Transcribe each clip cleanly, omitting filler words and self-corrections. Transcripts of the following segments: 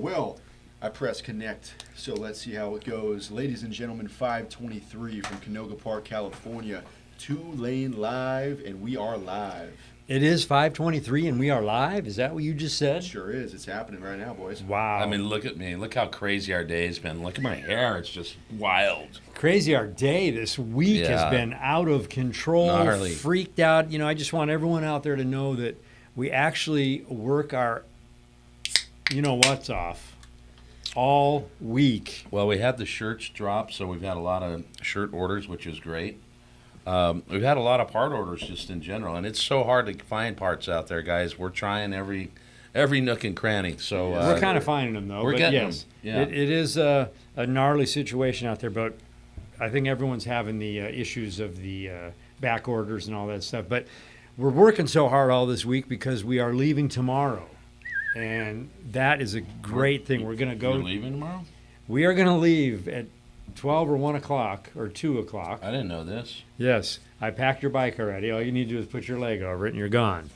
Well, I press connect, so let's see how it goes. Ladies and gentlemen, 523 from Canoga Park, California, 2Lane Live, and we are live. It is 5:23 and we are live? Is that what you just said? It sure is. It's happening right now, boys. Wow. I mean, look at me. Look how crazy our day's been. Look at my hair. It's just wild. Crazy our day this week has been out of control, Gnarly. Freaked out. You know, I just want everyone out there to know that we actually work our you-know-what's off all week. Well, we had the shirts drop, so we've had a lot of shirt orders, which is great. We've had a lot of part orders just in general, and it's so hard to find parts out there, guys. We're trying every nook and cranny. So We're kind of finding them, though. We're but getting yes, them. Yeah. It is a gnarly situation out there, but I think everyone's having the issues of the back orders and all that stuff. But we're working so hard all this week because we are leaving tomorrow, and that is a great thing. We're going to go. You're leaving tomorrow? We are going to leave at 12 or 1 o'clock or 2 o'clock. I didn't know this. Yes, I packed your bike already. All you need to do is put your leg over it, and you're gone.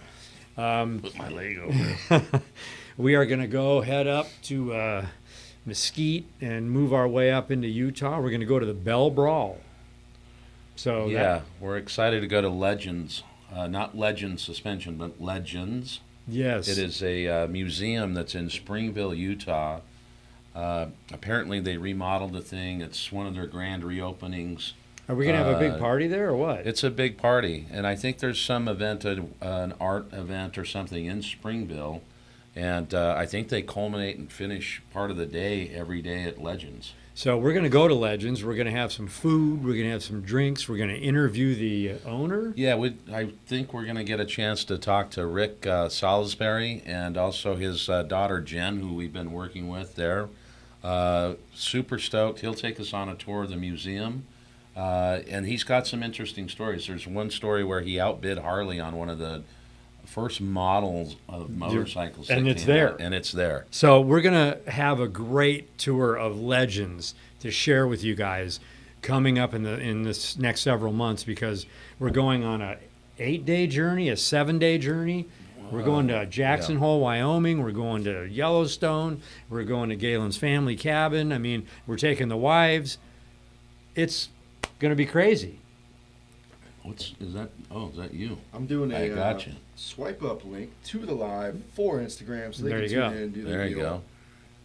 Put my leg over it. We are going to go head up to Mesquite and move our way up into Utah. We're going to go to the Bell Brawl. So Yeah, we're excited to go to Legends. Not Legends Suspension, but Legends. Yes. It is a museum that's in Springville, Utah. Apparently they remodeled the thing. It's one of their grand reopenings. Are we going to have a big party there or what? It's a big party, and I think there's some event, an art event or something in Springville, and I think they culminate and finish part of the day every day at Legends. So we're going to go to Legends. We're going to have some food. We're going to have some drinks. We're going to interview the owner. Yeah, I think we're going to get a chance to talk to Rick Salisbury and also his daughter Jen, who we've been working with there. Super stoked. He'll take us on a tour of the museum. And he's got some interesting stories. There's one story where he outbid Harley on one of the first models of motorcycles. And that it's came there. out, and it's there. So we're going to have a great tour of Legends to share with you guys coming up in this next several months, because we're going on a 8-day journey, a 7-day journey. We're going to Jackson Hole, Wyoming. We're going to Yellowstone. We're going to Galen's family cabin. I mean, we're taking the wives. It's going to be crazy. Is that? Oh, is that you? I'm doing I a gotcha. swipe up link to the live for Instagram, so they There can you tune go. in and do the There you deal.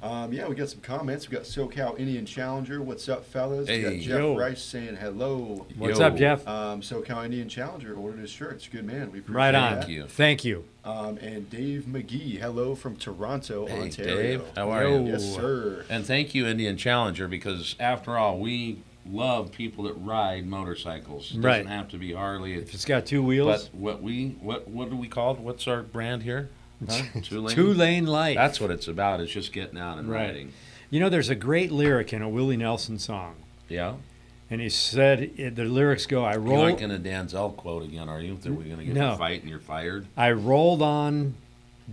go. Yeah, we got some comments. We got SoCal Indian Challenger. What's up, fellas? We got Hey. Jeff Yo. Rice saying hello. What's Yo. up, Jeff? SoCal Indian Challenger ordered his shirts. Good man. We appreciate Right on. that. Thank you. Thank you. And Dave McGee, hello from Toronto, Hey, Ontario. Dave. How are Yo. you? Yes, sir. And thank you, Indian Challenger, because after all, we love people that ride motorcycles. It Right. doesn't have to be Harley. If it's got two wheels, But what do we call it? What's our brand here? Huh? 2Lane? 2LaneLIVE. That's what it's about. It's just getting out and Right. riding. You know, there's a great lyric in a Willie Nelson song, Yeah. and he said the lyrics go, You're not going to Danzel quote again, are you? That we're going to get No. in a fight and you're fired? I rolled on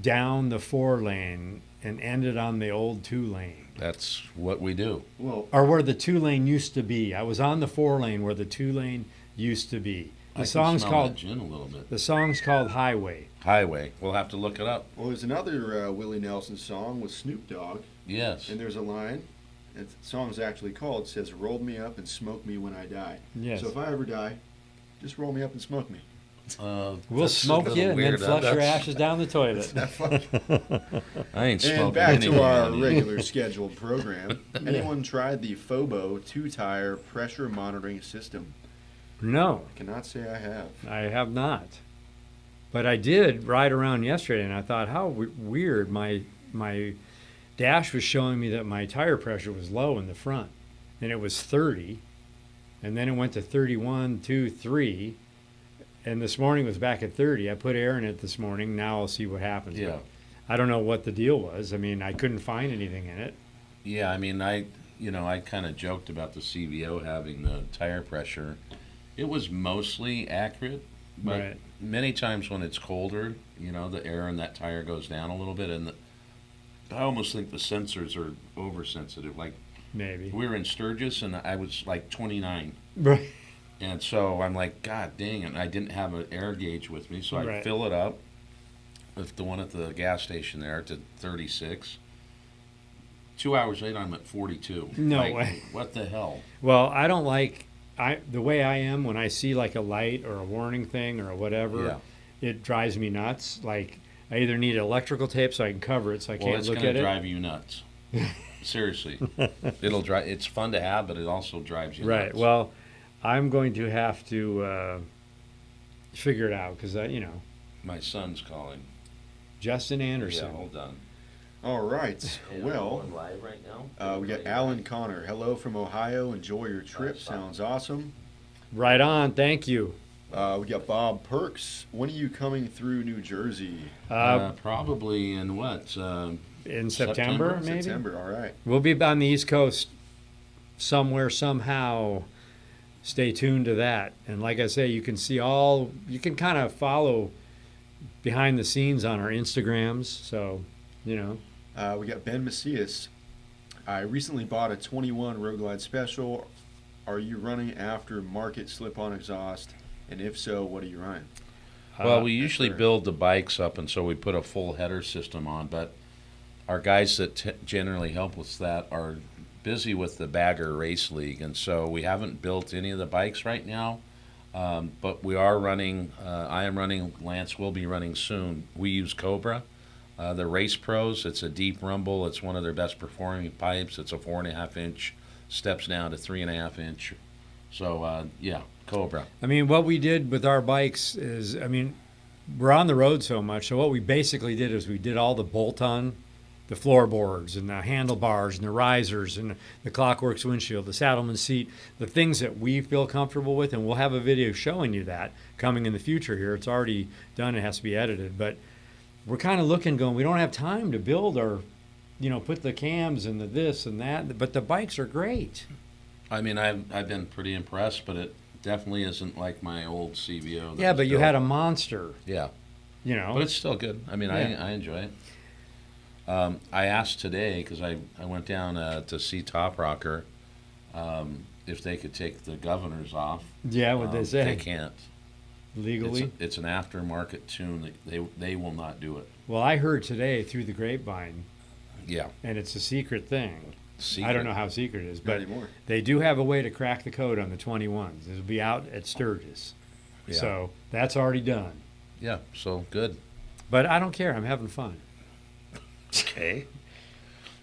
down the 4-lane and ended on the old 2-lane. That's what we do. Well, Or where the 2-lane used to be. I was on the 4-lane where the 2-lane used to be. I can song's smell called that gin a little bit. the song's called Highway. Highway. We'll have to look it up. there's another Willie Nelson song with Snoop Dogg, Yes. and there's a line. And the song's actually called, it says, "Roll me up and smoke me when I die." Yes. So if I ever die, just roll me up and smoke me. We'll That's a smoke little you and then weird. flush your That's- ashes down the toilet. I ain't smoking And back to anything our on you. regular scheduled program. Anyone tried the Fobo 2-tire pressure monitoring system? No, I cannot say I have. I have not. But I did ride around yesterday, and I thought, how weird. My dash was showing me that my tire pressure was low in the front, and it was 30, and then it went to 31, 2, 3, and this morning was back at 30. I put air in it this morning. Now I'll see what happens. Yeah. But I don't know what the deal was. I mean, I couldn't find anything in it. Yeah, I mean, I kind of joked about the CVO having the tire pressure. It was mostly accurate, but Right. many times when it's colder, the air in that tire goes down a little bit, and I almost think the sensors are oversensitive. Like, Maybe. we were in Sturgis, and I was like 29. Right. And so I'm like, God dang it. I didn't have an air gauge with me, so I Right. fill it up with the one at the gas station there to 36. 2 hours later, I'm at 42. No Like, way. What the hell? Well, I don't like the way I am when I see like a light or a warning thing or whatever. Yeah. It drives me nuts. Like I either need electrical tape so I can cover it so I Well, can't it's look going at to it. drive you nuts. Seriously. It'll drive. It's fun to have, but it also drives you Right. nuts. Well, I'm going to have to figure it out because My son's calling. Justin Anderson. Yeah, hold on. All right. Well, live right now. we got Alan Connor. Hello from Ohio. Enjoy your trip. Nice. Sounds awesome. Right on. Thank you. We got Bob Perks. When are you coming through New Jersey? Probably in what? In September, maybe. September. All right. We'll be on the East Coast somewhere, somehow. Stay tuned to that. And like I say, you can kind of follow behind the scenes on our Instagrams. So, We got Ben Macias. I recently bought a 21 Road Glide Special. Are you running after market slip-on exhaust? And if so, what are you running? Well, we usually sure. build the bikes up, and so we put a full header system on. But our guys that generally help with that are busy with the Bagger Race League, and so we haven't built any of the bikes right now. But we are running. I am running. Lance will be running soon. We use Cobra, the Race Pros. It's a deep rumble. It's one of their best performing pipes. It's a 4.5 inch, steps down to 3.5 inch. So yeah, Cobra. I mean, what we did with our bikes is, we're on the road so much. So what we basically did is we did all the bolt-on, the floorboards and the handlebars and the risers and the Clockworks windshield, the Saddleman seat, the things that we feel comfortable with. And we'll have a video showing you that coming in the future here. It's already done. It has to be edited. But we're kind of looking, going, we don't have time to build our, put the cams and the this and that. But the bikes are great. I mean, I've been pretty impressed, but it definitely isn't like my old CVO. that Yeah, was but you built. had a monster, Yeah, but it's still good. I mean, Yeah. I enjoy it. I asked today because I went down to see Top Rocker if they could take the governors off. Yeah, what they say. They can't. Legally. It's an aftermarket tune. They will not do it. Well, I heard today through the grapevine, Yeah. and it's a secret thing. Secret. I don't know how secret it is, Not but anymore. they do have a way to crack the code on the 21s. It'll be out at Sturgis. Yeah. So that's already done. Yeah. So good. But I don't care. I'm having fun. Okay.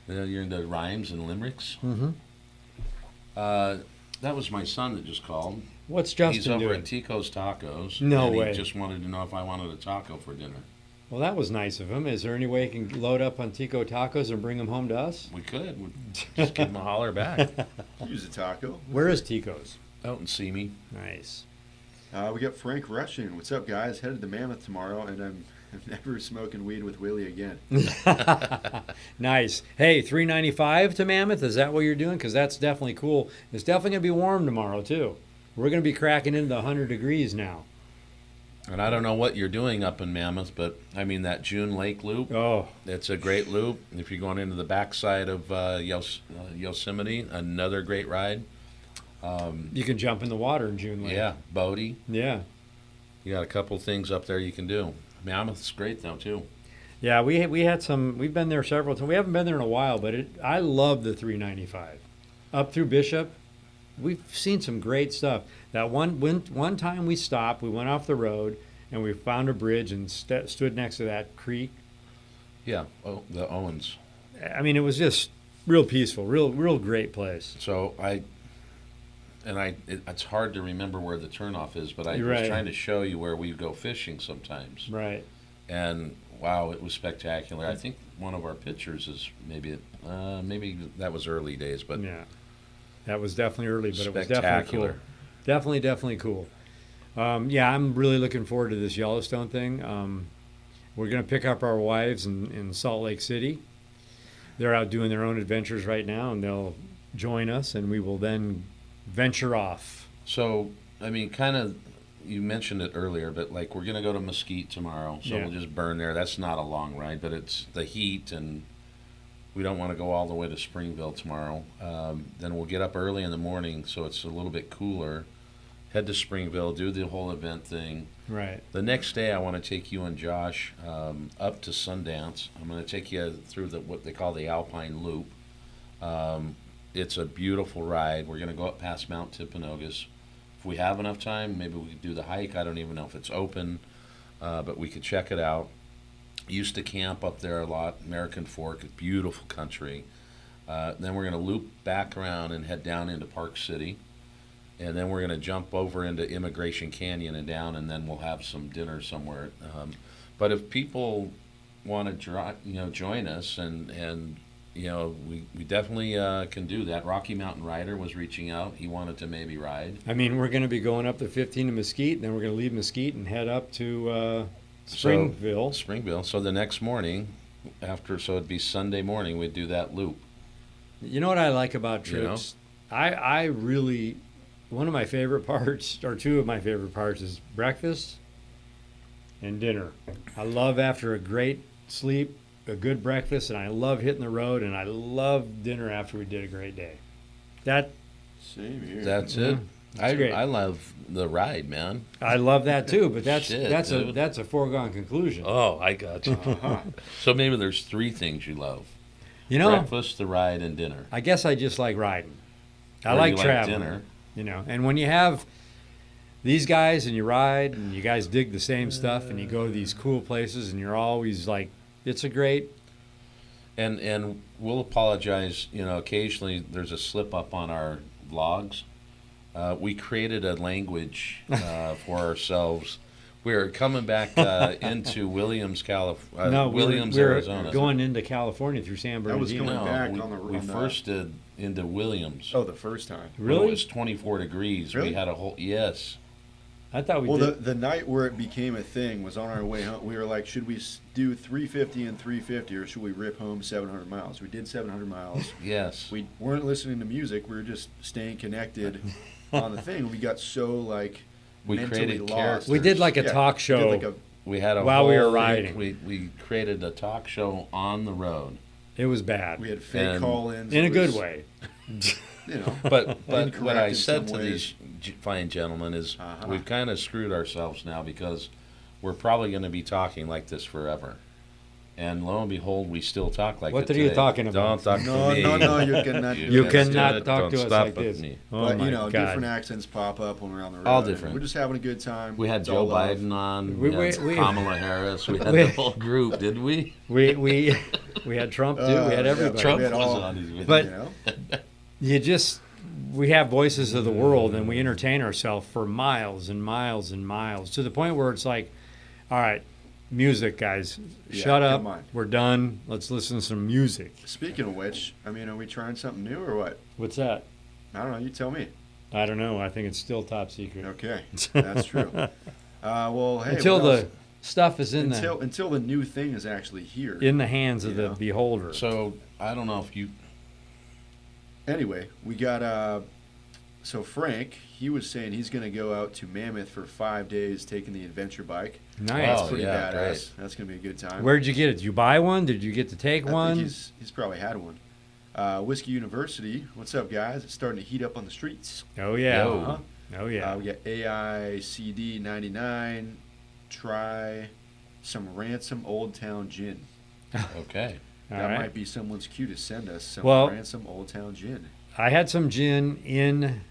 You're into rhymes and limericks. Mm-hmm. That was my son that just called. What's He's Justin over doing? at Tico's Tacos. No and way. He just wanted to know if I wanted a taco for dinner. Well, that was nice of him. Is there any way he can load up on Tico Tacos and bring them home to us? We could. We'd just give him a holler back. Use a taco. Where is Tico's? Out and see me. Nice. We got Frank Russian. What's up, guys? Headed to Mammoth tomorrow, and I'm never smoking weed with Willie again. Nice. Hey, $3.95 to Mammoth. Is that what you're doing? Because that's definitely cool. It's definitely gonna be warm tomorrow too. We're gonna be cracking into 100 degrees now. And I don't know what you're doing up in Mammoth, but I mean that June Lake Loop. Oh, It's a great loop. If you're going into the backside of Yosemite, another great ride. you can jump in the water in June Lake. Yeah, Bodie. Yeah. You got a couple things up there you can do. Mammoth's great though too. Yeah, we had some. We've been there several times. We haven't been there in a while, but I love the 395 up through Bishop. We've seen some great stuff. That one time we stopped, we went off the road and we found a bridge and stood next to that creek. Yeah, the Owens. I mean, it was just real peaceful, real great place. So it's hard to remember where the turnoff is, but I You're was right. trying to show you where we go fishing sometimes. Right. And wow, it was spectacular. I think one of our pictures is maybe that was early days, but Yeah. That was definitely early, but it was definitely spectacular. cool. Definitely cool. Yeah, I'm really looking forward to this Yellowstone thing. We're going to pick up our wives in Salt Lake City. They're out doing their own adventures right now, and they'll join us, and we will then venture off. So, I mean, kind of, you mentioned it earlier, but like we're going to go to Mesquite tomorrow, so Yeah. we'll just burn there. That's not a long ride, but it's the heat, and we don't want to go all the way to Springville tomorrow. Then we'll get up early in the morning, so it's a little bit cooler. Head to Springville, do the whole event thing. Right. The next day, I want to take you and Josh up to Sundance. I'm going to take you through what they call the Alpine Loop. It's a beautiful ride. We're going to go up past Mount Timpanogos. If we have enough time, maybe we could do the hike. I don't even know if it's open, but we could check it out. Used to camp up there a lot. American Fork, beautiful country. Then we're going to loop back around and head down into Park City. And then we're going to jump over into Immigration Canyon and down, and then we'll have some dinner somewhere. But if people want to join us, and we definitely can do that. Rocky Mountain Rider was reaching out. He wanted to maybe ride. I mean, we're going to be going up the 15 to Mesquite, and then we're going to leave Mesquite and head up to Springville. Springville. So the next morning, so it'd be Sunday morning, we'd do that loop. You know what I like about trips? I really, one of my favorite parts, or two of my favorite parts, is breakfast and dinner. I love after a great sleep, a good breakfast, and I love hitting the road, and I love dinner after we did a great day. Same here. That's it. great. I love the ride, man. I love that too, but that's Dude. a foregone conclusion. Oh, I got you. So maybe there's three things you love: breakfast, the ride, and dinner. I guess I just like riding. I Or like you like traveling. dinner. And when you have these guys and you ride and you guys dig the same stuff and you go to these cool places and you're always like, it's a great. And we'll apologize. Occasionally there's a slip up on our vlogs. We created a language for ourselves. We're coming back into Williams, Williams, we're Arizona. going into California through San That was Bernardino. coming back we, on the we first did into Williams. Oh, the first time. When Really? it was 24 degrees. Really? We had a whole yes. I thought we Well, did. the night where it became a thing was on our way home. We were like, should we do 350 and 350, or should we rip home 700 miles? We did 700 miles. Yes. We weren't listening to music. We were just staying connected on the thing. We got so We mentally created lost. characters. We did like a Yeah, talk we show. did like a We had a While whole we were thing. riding. We created a talk show on the road. It was bad. We had fake And- call-ins. In a It good was, way. You know, But what Incorrect I in said some to ways. these fine gentlemen is Uh-huh. we've kind of screwed ourselves now because we're probably going to be talking like this forever. And lo and behold, we still talk like What it are you today. talking about? Don't talk no, to me. no, you cannot. do You that. cannot Don't talk to us stop like with this. me. Oh But my God. God. Different accents pop up when we're on the road. All and different. We're just having a good time. We had It's Joe all love. Biden on. We- We, had we- Kamala Harris. We had we- the whole group, did we? We had Trump too. We had yeah, everybody. Trump we had was all- on his video. But- we have voices of the world and we entertain ourselves for miles and miles and miles to the point where it's like, all right, music, guys, Yeah, shut up. come on. We're done. Let's listen to some music. Speaking of which, I mean, are we trying something new or what? What's that? I don't know. You tell me. I don't know. I think it's still top secret. Okay, that's true. Well, hey, Until what the else? stuff is in until the new thing is actually here. the hands of You the know? beholder. So I don't know if you. Anyway, we got so Frank, he was saying he's going to go out to Mammoth for 5 days taking the adventure bike. Nice. That's Oh, pretty yeah, badass. great. That's going to be a good time. Where'd you get it? Did you buy one? Did you get to take I one? think he's probably had one. Whiskey University, what's up, guys? It's starting to heat up on the streets. Oh yeah. Yo. Uh-huh. Oh yeah. We got AICD 99. Try some Ransom Old Town Gin. Okay. All That right. might be someone's cue to send us some Well- Ransom Old Town Gin. I had some gin in.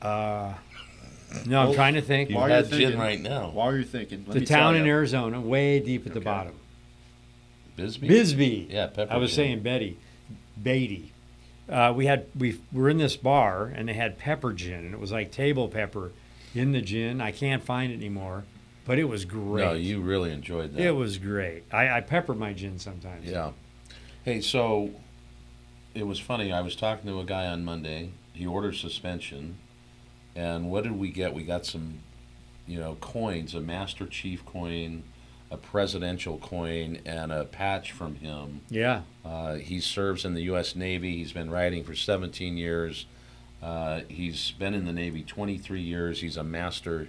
No, I'm Well, trying to think. You While you're had gin thinking- right now. While you're thinking, let The me town tell in ya. Arizona, way deep at the Okay. bottom. Bisbee. Bisbee. Yeah, pepper. I was gin. saying Beatty. We were in this bar and they had pepper gin and it was like table pepper in the gin. I can't find it anymore, but it was great. No, you really enjoyed that. It was great. I pepper my gin sometimes. Yeah. Hey, so it was funny. I was talking to a guy on Monday. He ordered suspension, and what did we get? We got some, coins, a Master Chief coin, a presidential coin, and a patch from him. Yeah. He serves in the U.S. Navy. He's been riding for 17 years. He's been in the Navy 23 years. He's a master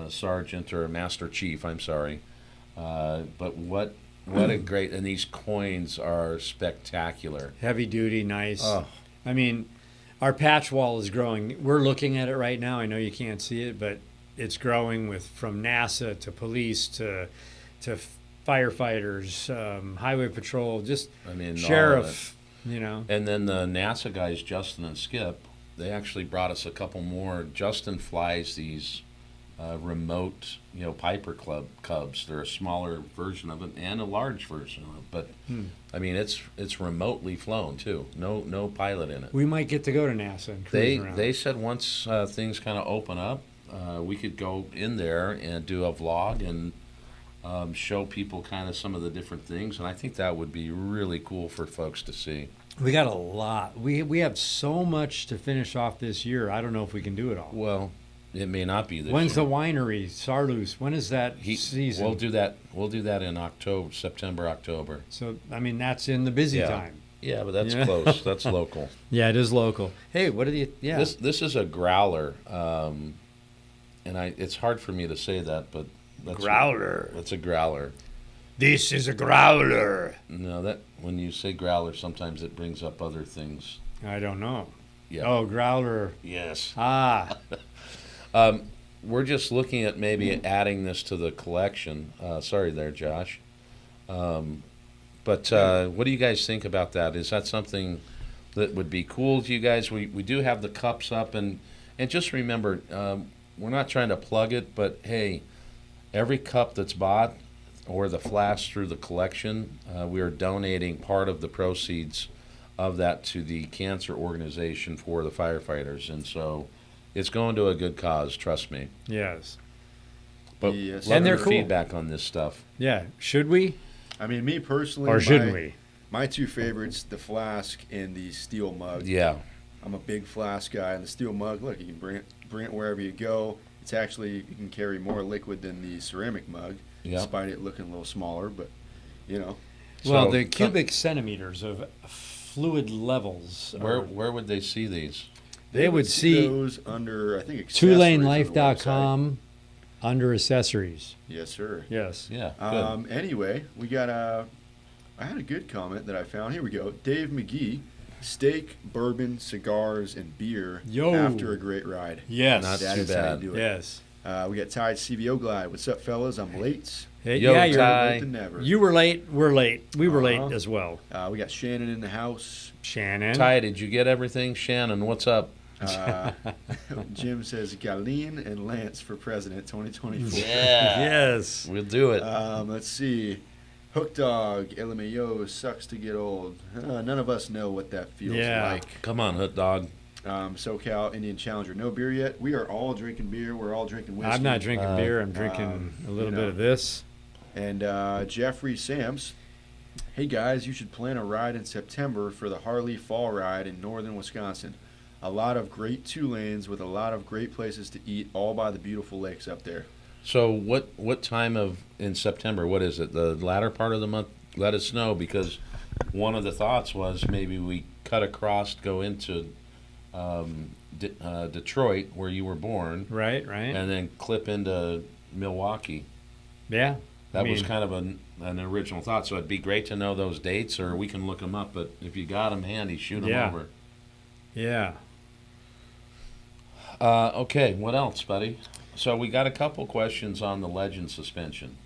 sergeant or a master chief. I'm sorry. But what a great, and these coins are spectacular. Heavy duty, nice. Oh. I mean, our patch wall is growing. We're looking at it right now. I know you can't see it, but it's growing from NASA to police to firefighters, highway patrol, just I mean, all of sheriff, you know. And then the NASA guys, Justin and Skip, they actually brought us a couple more. Justin flies these remote, Piper Club Cubs. They're a smaller version of it and a large version of it. But I mean, it's remotely flown too. No pilot in it. We might get to go to NASA and cruise around. They said once things kind of open up, we could go in there and do a vlog and show people kind of some of the different things. And I think that would be really cool for folks to see. We got a lot. We have so much to finish off this year. I don't know if we can do it all. Well, it may not be this When's year. the winery, Sarlus? When is that season? We'll do that. We'll do that in October, September, October. So, I mean, that's in the busy time. Yeah, but that's Yeah. close. That's local. Yeah, it is local. Hey, what are you? Yeah. This is a growler, and it's hard for me to say that, but Growler. That's a growler. This is a growler. No, that when you say growler, sometimes it brings up other things. I don't know. Yeah. Oh, growler. Yes. Ah. We're just looking at maybe adding this to the collection. Sorry there, Josh. But what do you guys think about that? Is that something that would be cool to you guys? We do have the cups up, and just remember, we're not trying to plug it, but hey, every cup that's bought or the flask through the collection, we are donating part of the proceeds of that to the cancer organization for the firefighters, and so it's going to a good cause, trust me. Yes. But Yes. love And they're your cool. feedback on this stuff. Yeah. Should we I mean, me personally, or shouldn't we? My two favorites, the flask and the steel mug. Yeah. I'm a big flask guy, and the steel mug, look, you can bring it wherever you go. It's actually, you can carry more liquid than the ceramic mug, Yeah. despite it looking a little smaller, but, Well, So, the cubic centimeters of fluid levels. Where would they see these? They would see those under, I think, accessories on the website. 2LaneLIFE.com under accessories. Yes, sir. Yes. Yeah, good. Anyway, we got I had a good comment that I found. Here we go. Dave McGee, steak, bourbon, cigars, and beer Yo. after a great ride. Yes. Not That too is how bad. you do it. Yes. We got Tide CVO Glide. What's up, fellas? I'm late. Hey, Yo, yeah, you're Ty. Late than never. You were late. We're late. We were late Uh-huh. as well. We got Shannon in the house. Shannon. Ty, did you get everything? Shannon, what's up? Jim says Galeen and Lance for president 2024. Yeah. Yes. We'll do it. Let's see. Hook Dog, LMAO, sucks to get old. None of us know what that feels Yeah. like. Come on, Hoot Dog. SoCal Indian Challenger, no beer yet. We are all drinking beer. We're all drinking whiskey. I'm not drinking beer. I'm drinking a little bit of this. And Jeffrey Sams, hey guys, you should plan a ride in September for the Harley Fall Ride in northern Wisconsin. A lot of great 2 lanes with a lot of great places to eat, all by the beautiful lakes up there. So what time in September? What is it? The latter part of the month? Let us know, because one of the thoughts was maybe we cut across, go into Detroit, where you were born, Right. and then clip into Milwaukee. Yeah. That was kind of an original thought. So it'd be great to know those dates, or we can look them up. But if you got them handy, shoot them Yeah. over. Yeah. Okay, what else, buddy? So we got a couple questions on the Legend suspension.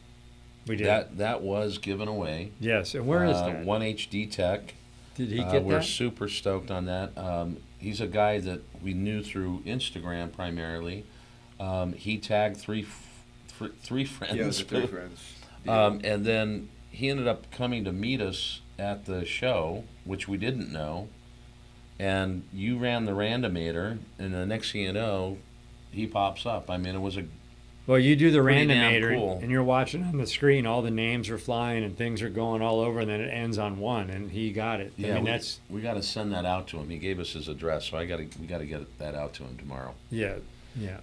We did. That was given away. Yes. And where is that? 1HD Tech. Did he get We're that? super stoked on that. He's a guy that we knew through Instagram primarily. He tagged three friends. Yeah, the 3 friends. And then he ended up coming to meet us at the show, which we didn't know. And you ran the randomator, and the next thing you know, he pops up. I mean, it was a Well, you do the Pretty damn randomator, cool. and you're watching on the screen. All the names are flying, and things are going all over, and then it ends on one, and he got it. yeah. I mean, we got to send that out to him. He gave us his address, so we got to get that out to him tomorrow. yeah.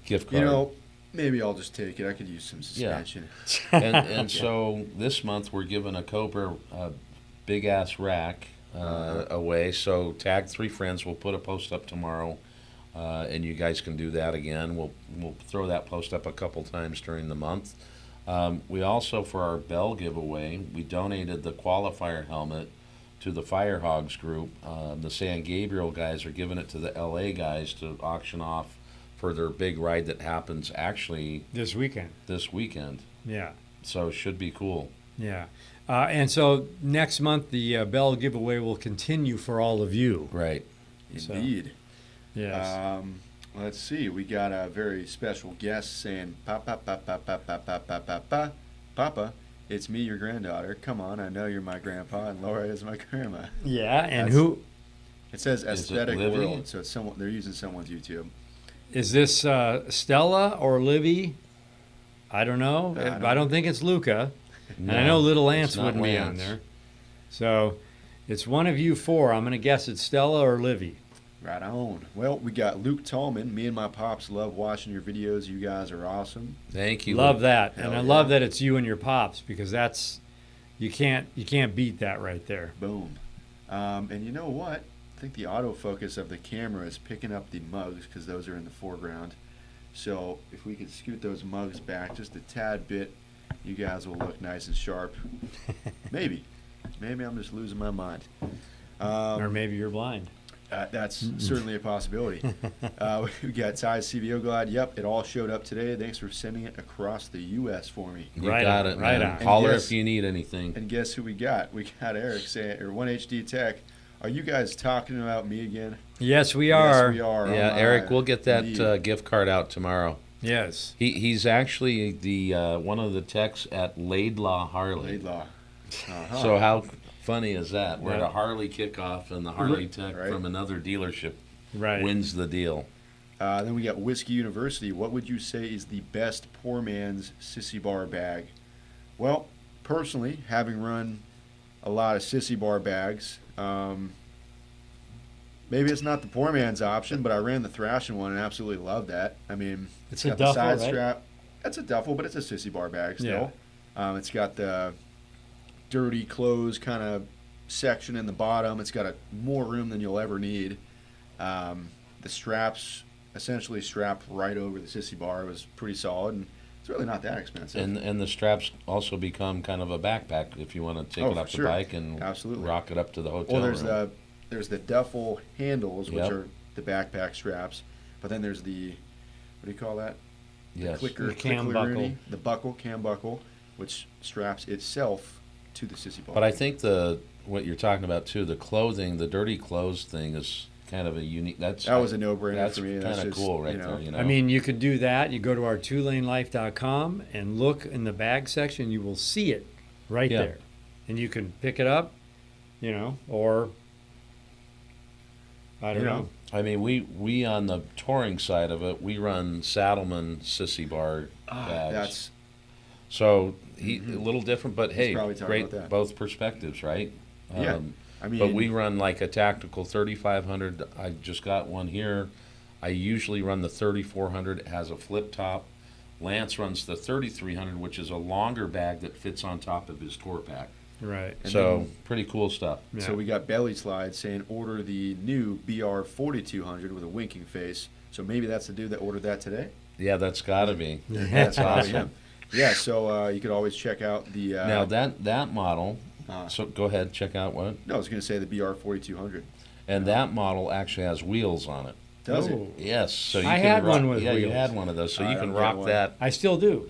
Gift You card. know, maybe I'll just take it. I could use some suspension. and so this month we're giving a Cobra big ass rack away. So tag 3 friends. We'll put a post up tomorrow, and you guys can do that again. We'll throw that post up a couple times during the month. We also, for our bell giveaway, we donated the qualifier helmet to the Firehogs group. The San Gabriel guys are giving it to the LA guys to auction off for their big ride that happens actually This weekend. this weekend. Yeah. So it should be cool. Yeah. And so next month, the bell giveaway will continue for all of you. Right. Indeed. Yes. Let's see. We got a very special guest saying, Papa, Papa, Papa, Papa, Papa, Papa, it's me, your granddaughter. Come on, I know you're my grandpa, and Laura is my grandma. Yeah. And That's- who It says Is it Aesthetic Livy? World, so it's someone they're using someone's YouTube. is this? Stella or Livy? I don't know. I don't think it's Luca. And I know Little Lance it's not wouldn't be on Lance. there. So it's one of you four. I'm going to guess it's Stella or Livy. Right on. Well, we got Luke Tallman. Me and my pops love watching your videos. You guys are awesome. Thank you. Love that. Hell And I yeah. love that it's you and your pops, because that's you can't beat that right there. Boom. And you know what? I think the autofocus of the camera is picking up the mugs because those are in the foreground. So if we could scoot those mugs back just a tad bit, you guys will look nice and sharp. Maybe. Maybe I'm just losing my mind. Or maybe you're blind. That's certainly a possibility. We got Ty's CVO Glide. Yep, it all showed up today. Thanks for sending it across the U.S. for me. You Right got on, it, right man. on. Holler And yes- if you need anything. And guess who we got? We got Eric saying, or 1HD Tech. Are you guys talking about me again? Yes, we are. Yes, we are. Yeah, Eric, we'll get that Indeed. gift card out tomorrow. Yes. He's actually the one of the techs at Laidlaw Harley. Laidlaw. Uh-huh. So how funny is that? We're at Yeah. a Harley kickoff, and the Harley tech Right. from another dealership Right. wins the deal. Then we got Whiskey University. What would you say is the best poor man's sissy bar bag? Well, personally, having run a lot of sissy bar bags, maybe it's not the poor man's option, but I ran the thrashing one and absolutely loved that. I mean, It's got a the duffel, side right? strap. It's a duffel, but it's a sissy bar bag still. It's got the dirty clothes kind of section in the bottom. It's got more room than you'll ever need. The straps essentially strap right over the sissy bar. It was pretty solid, and it's really not that expensive. And the straps also become kind of a backpack if you want to take Oh, it up for the sure. bike and Absolutely. rock it up to the hotel Well, there's room. the duffel handles, which Yep. are the backpack straps, but then there's the, what do you call that? Yes. The cam buckle. The buckle, cam buckle, which straps itself to the sissy bar. But I think what you're talking about too, the clothing, the dirty clothes thing is kind of a unique. That was a no-brainer That's for me. kind of just, cool, right you know. there. You know. I mean, you could do that. You go to our 2LaneLIFE.com and look in the bag section. You will see it right Yeah. there. And you can pick it up, or I don't know. I mean, we on the touring side of it, we run Saddleman sissy bar bags. That's So a little different, but hey, probably talking great about that. both perspectives, right? Yeah. I mean, But we run like a tactical 3500. I just got one here. I usually run the 3400. It has a flip top. Lance runs the 3300, which is a longer bag that fits on top of his tour pack. Right. And So pretty cool stuff. Yeah. So we got Belly Slide saying order the new BR 4200 with a winking face. So maybe that's the dude that ordered that today. Yeah, that's got to be. That's awesome. probably him. Yeah. So you could always check out the. Now that model. Uh, So go ahead, check out what. no, I was going to say the BR 4200. And that model actually has wheels on it. Does it? Oh. Yes. So you I can had rock, one with yeah, you wheels. had one of those, so I you can don't get rock one. that. I still do.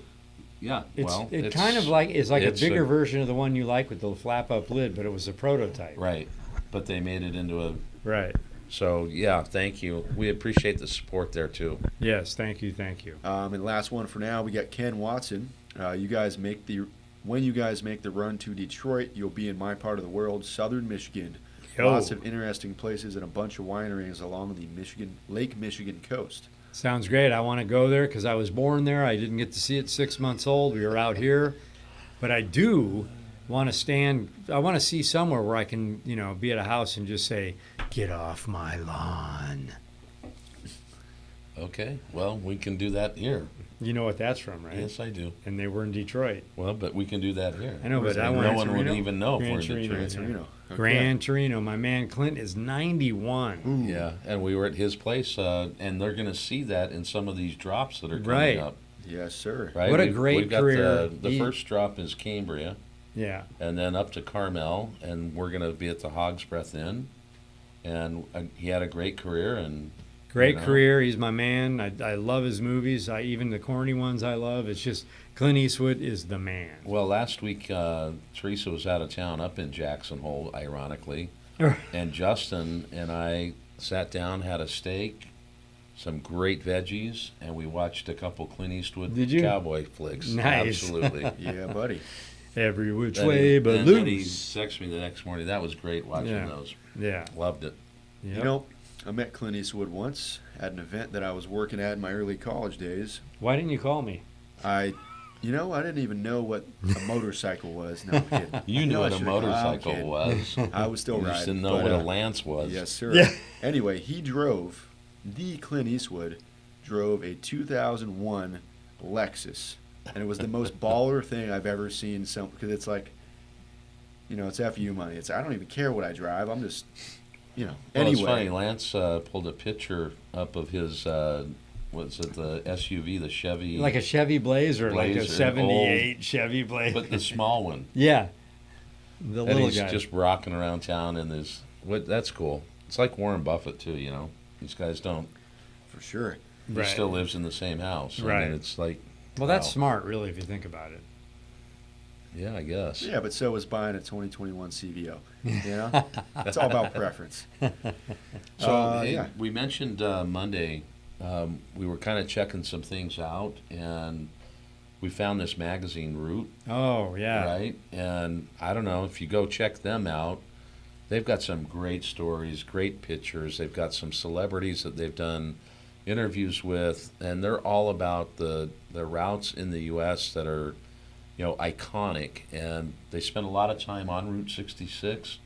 Yeah. It's well, it kind of like it's like a it's bigger version of the one you like with the flap up lid, but it was a prototype. Right, but they made it into a. Right. So yeah, thank you. We appreciate the support there too. Yes. Thank you. Thank you. And last one for now, we got Ken Watson. When you guys make the run to Detroit, you'll be in my part of the world, Southern Michigan. Yo. Lots of interesting places and a bunch of wineries along the Lake Michigan coast. Sounds great. I want to go there because I was born there. I didn't get to see it 6 months old. We were out here, but I do want to stand. I want to see somewhere where I can, be at a house and just say, "Get off my lawn." Okay, well we can do that here. You know what that's from, right? Yes, I do. And they were in Detroit. Well, but we can do that here. I know, but I no went one to would Torino. even know if Gran we're in Torino, Detroit. yeah. Torino. Okay. Gran Torino. My man Clint is 91. Yeah, and we were at his place, and they're going to see that in some of these drops that are coming Right. up. Yes, sir. Right. What a We've great got career. The first drop is Cambria, Yeah. and then up to Carmel, and we're going to be at the Hog's Breath Inn. And he had a great career, and Great You know? career. He's my man. I love his movies. Even the corny ones I love. It's just Clint Eastwood is the man. Well, last week Teresa was out of town up in Jackson Hole, ironically, and Justin and I sat down, had a steak, some great veggies, and we watched a couple Clint Eastwood Did you? cowboy flicks. Nice. Absolutely. Yeah, buddy. Every which Then way he- but and then he loose. texted me the next morning. That was great watching Yeah. those. Yeah. Loved it. Yep. You know, I met Clint Eastwood once at an event that I was working at in my early college days. Why didn't you call me? I didn't even know what a motorcycle was. No, I'm kidding. You knew No, I what a should've- I'm motorcycle kidding. was. I was still You riding. just didn't know but, what a lance was. Yes, sir. Yeah. Anyway, the Clint Eastwood drove a 2001 Lexus. And it was the most baller thing I've ever seen. Because it's like, it's FU money. I don't even care what I drive. I'm just, Well, anyway. it's funny. Lance pulled a picture up of his, what's it, the SUV, the Chevy. Like a Chevy Blazer, like a Blazer, 78 Chevy Blazer. But the small one. Yeah. The And little he's guy. just rocking around town in this. That's cool. It's like Warren Buffett, too, These guys don't. For sure. He Right. still lives in the same house. I Right. mean, it's like, Well, that's wow. smart, really, if you think about it. Yeah, I guess. Yeah, but so was buying a 2021 CVO. It's all about preference. So hey, yeah. we mentioned Monday, we were kind of checking some things out, and we found this magazine, Root, Oh, yeah. right? And I don't know, if you go check them out, they've got some great stories, great pictures. They've got some celebrities that they've done interviews with, and they're all about the routes in the U.S. that are, iconic. And they spend a lot of time on Route 66.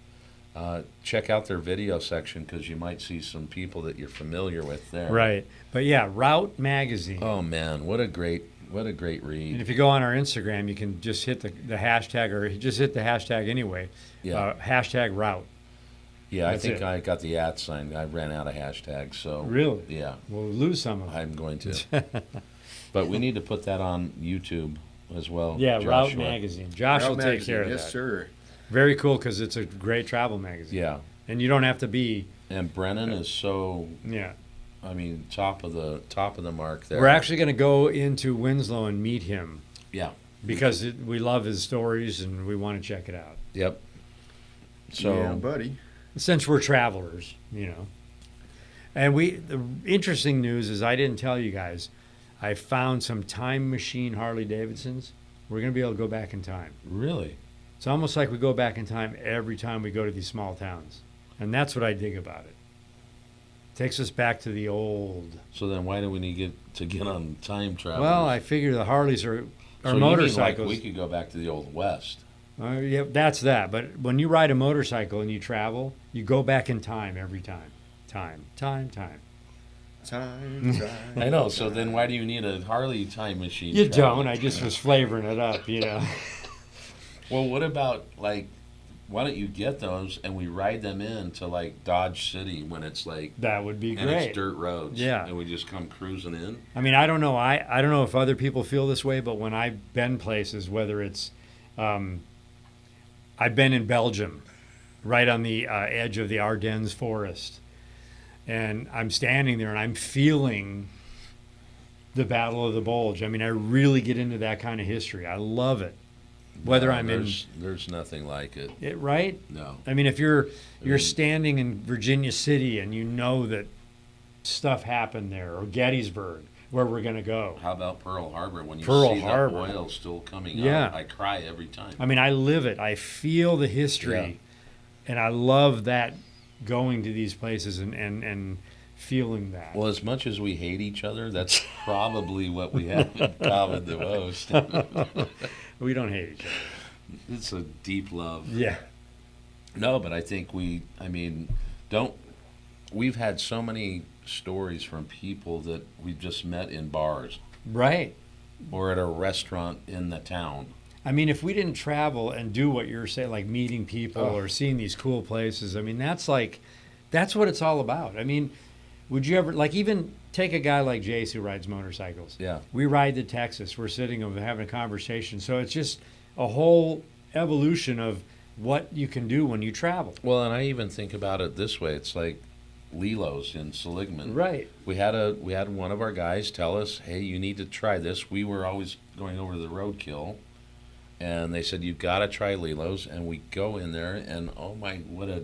Check out their video section because you might see some people that you're familiar with there. Right. But yeah, Route Magazine. Oh man, what a great And read. if you go on our Instagram, you can just hit the hashtag, or just hit the hashtag anyway. Yeah, Hashtag Route. yeah. I that's think it. I got the @ sign. I ran out of hashtags, so Really? yeah, We'll lose some of them. I'm going to. But we need to put that on YouTube as well. Yeah, Route Joshua. Magazine. Josh Route will take Magazine, care of yes, that. sir. Very cool because it's a great travel magazine. Yeah, And you don't have to be, and Brennan is so. yeah. I mean, top of the mark there. We're actually going to go into Winslow and meet him Yeah. because we love his stories and we want to check it out. Yep. So Yeah, buddy. Since we're travelers, And the interesting news is I didn't tell you guys, I found some time machine Harley Davidsons. We're going to be able to go back in time. really, It's almost like we go back in time every time we go to these small towns. And that's what I dig about it. Takes us back to the old. so then why do we need to get on time travel? Well, I figure the Harleys are so motorcycles. You mean like we could go back to the old West. Yeah, that's that. But when you ride a motorcycle and you travel, you go back in time every time. Time. Time. I know. So then why do you need a Harley time machine? You travel? don't. I just was flavoring it up, Well, what about like? Why don't you get those and we ride them into like Dodge City when it's like That would be and great. it's dirt roads. Yeah. And we just come cruising in. I mean, I don't know. I don't know if other people feel this way, but when I've been places, whether it's, I've been in Belgium, right on the edge of the Ardennes forest, and I'm standing there and I'm feeling the Battle of the Bulge. I mean, I really get into that kind of history. I love it. Whether No, I'm there's nothing like it. right? No. I mean, if you're mean- standing in Virginia City and you know that stuff happened there, or Gettysburg, where we're going to go. How about Pearl Harbor? When you Pearl see Harbor. the oil still coming Yeah. up, I cry every time. I mean, I live it. I feel the history, and I love that going to these places and feeling that. Well, as much as we hate each other, that's probably what we have in common the most. We don't hate each other. It's a deep love. Yeah. No, but I think we've had so many stories from people that we've just met in bars Right. or at a restaurant in the town. I mean, if we didn't travel and do what you're saying, like meeting people Oh. or seeing these cool places, I mean, that's what it's all about. I mean, would you ever, like, even take a guy like Jace who rides motorcycles? Yeah. We ride to Texas. We're sitting and having a conversation. So it's just a whole evolution of what you can do when you travel. Well, and I even think about it this way. It's like Lilos in Seligman. Right. We had one of our guys tell us, "Hey, you need to try this." We were always going over to the roadkill, and they said, "You've got to try Lilos." And we go in there, and oh my, what a,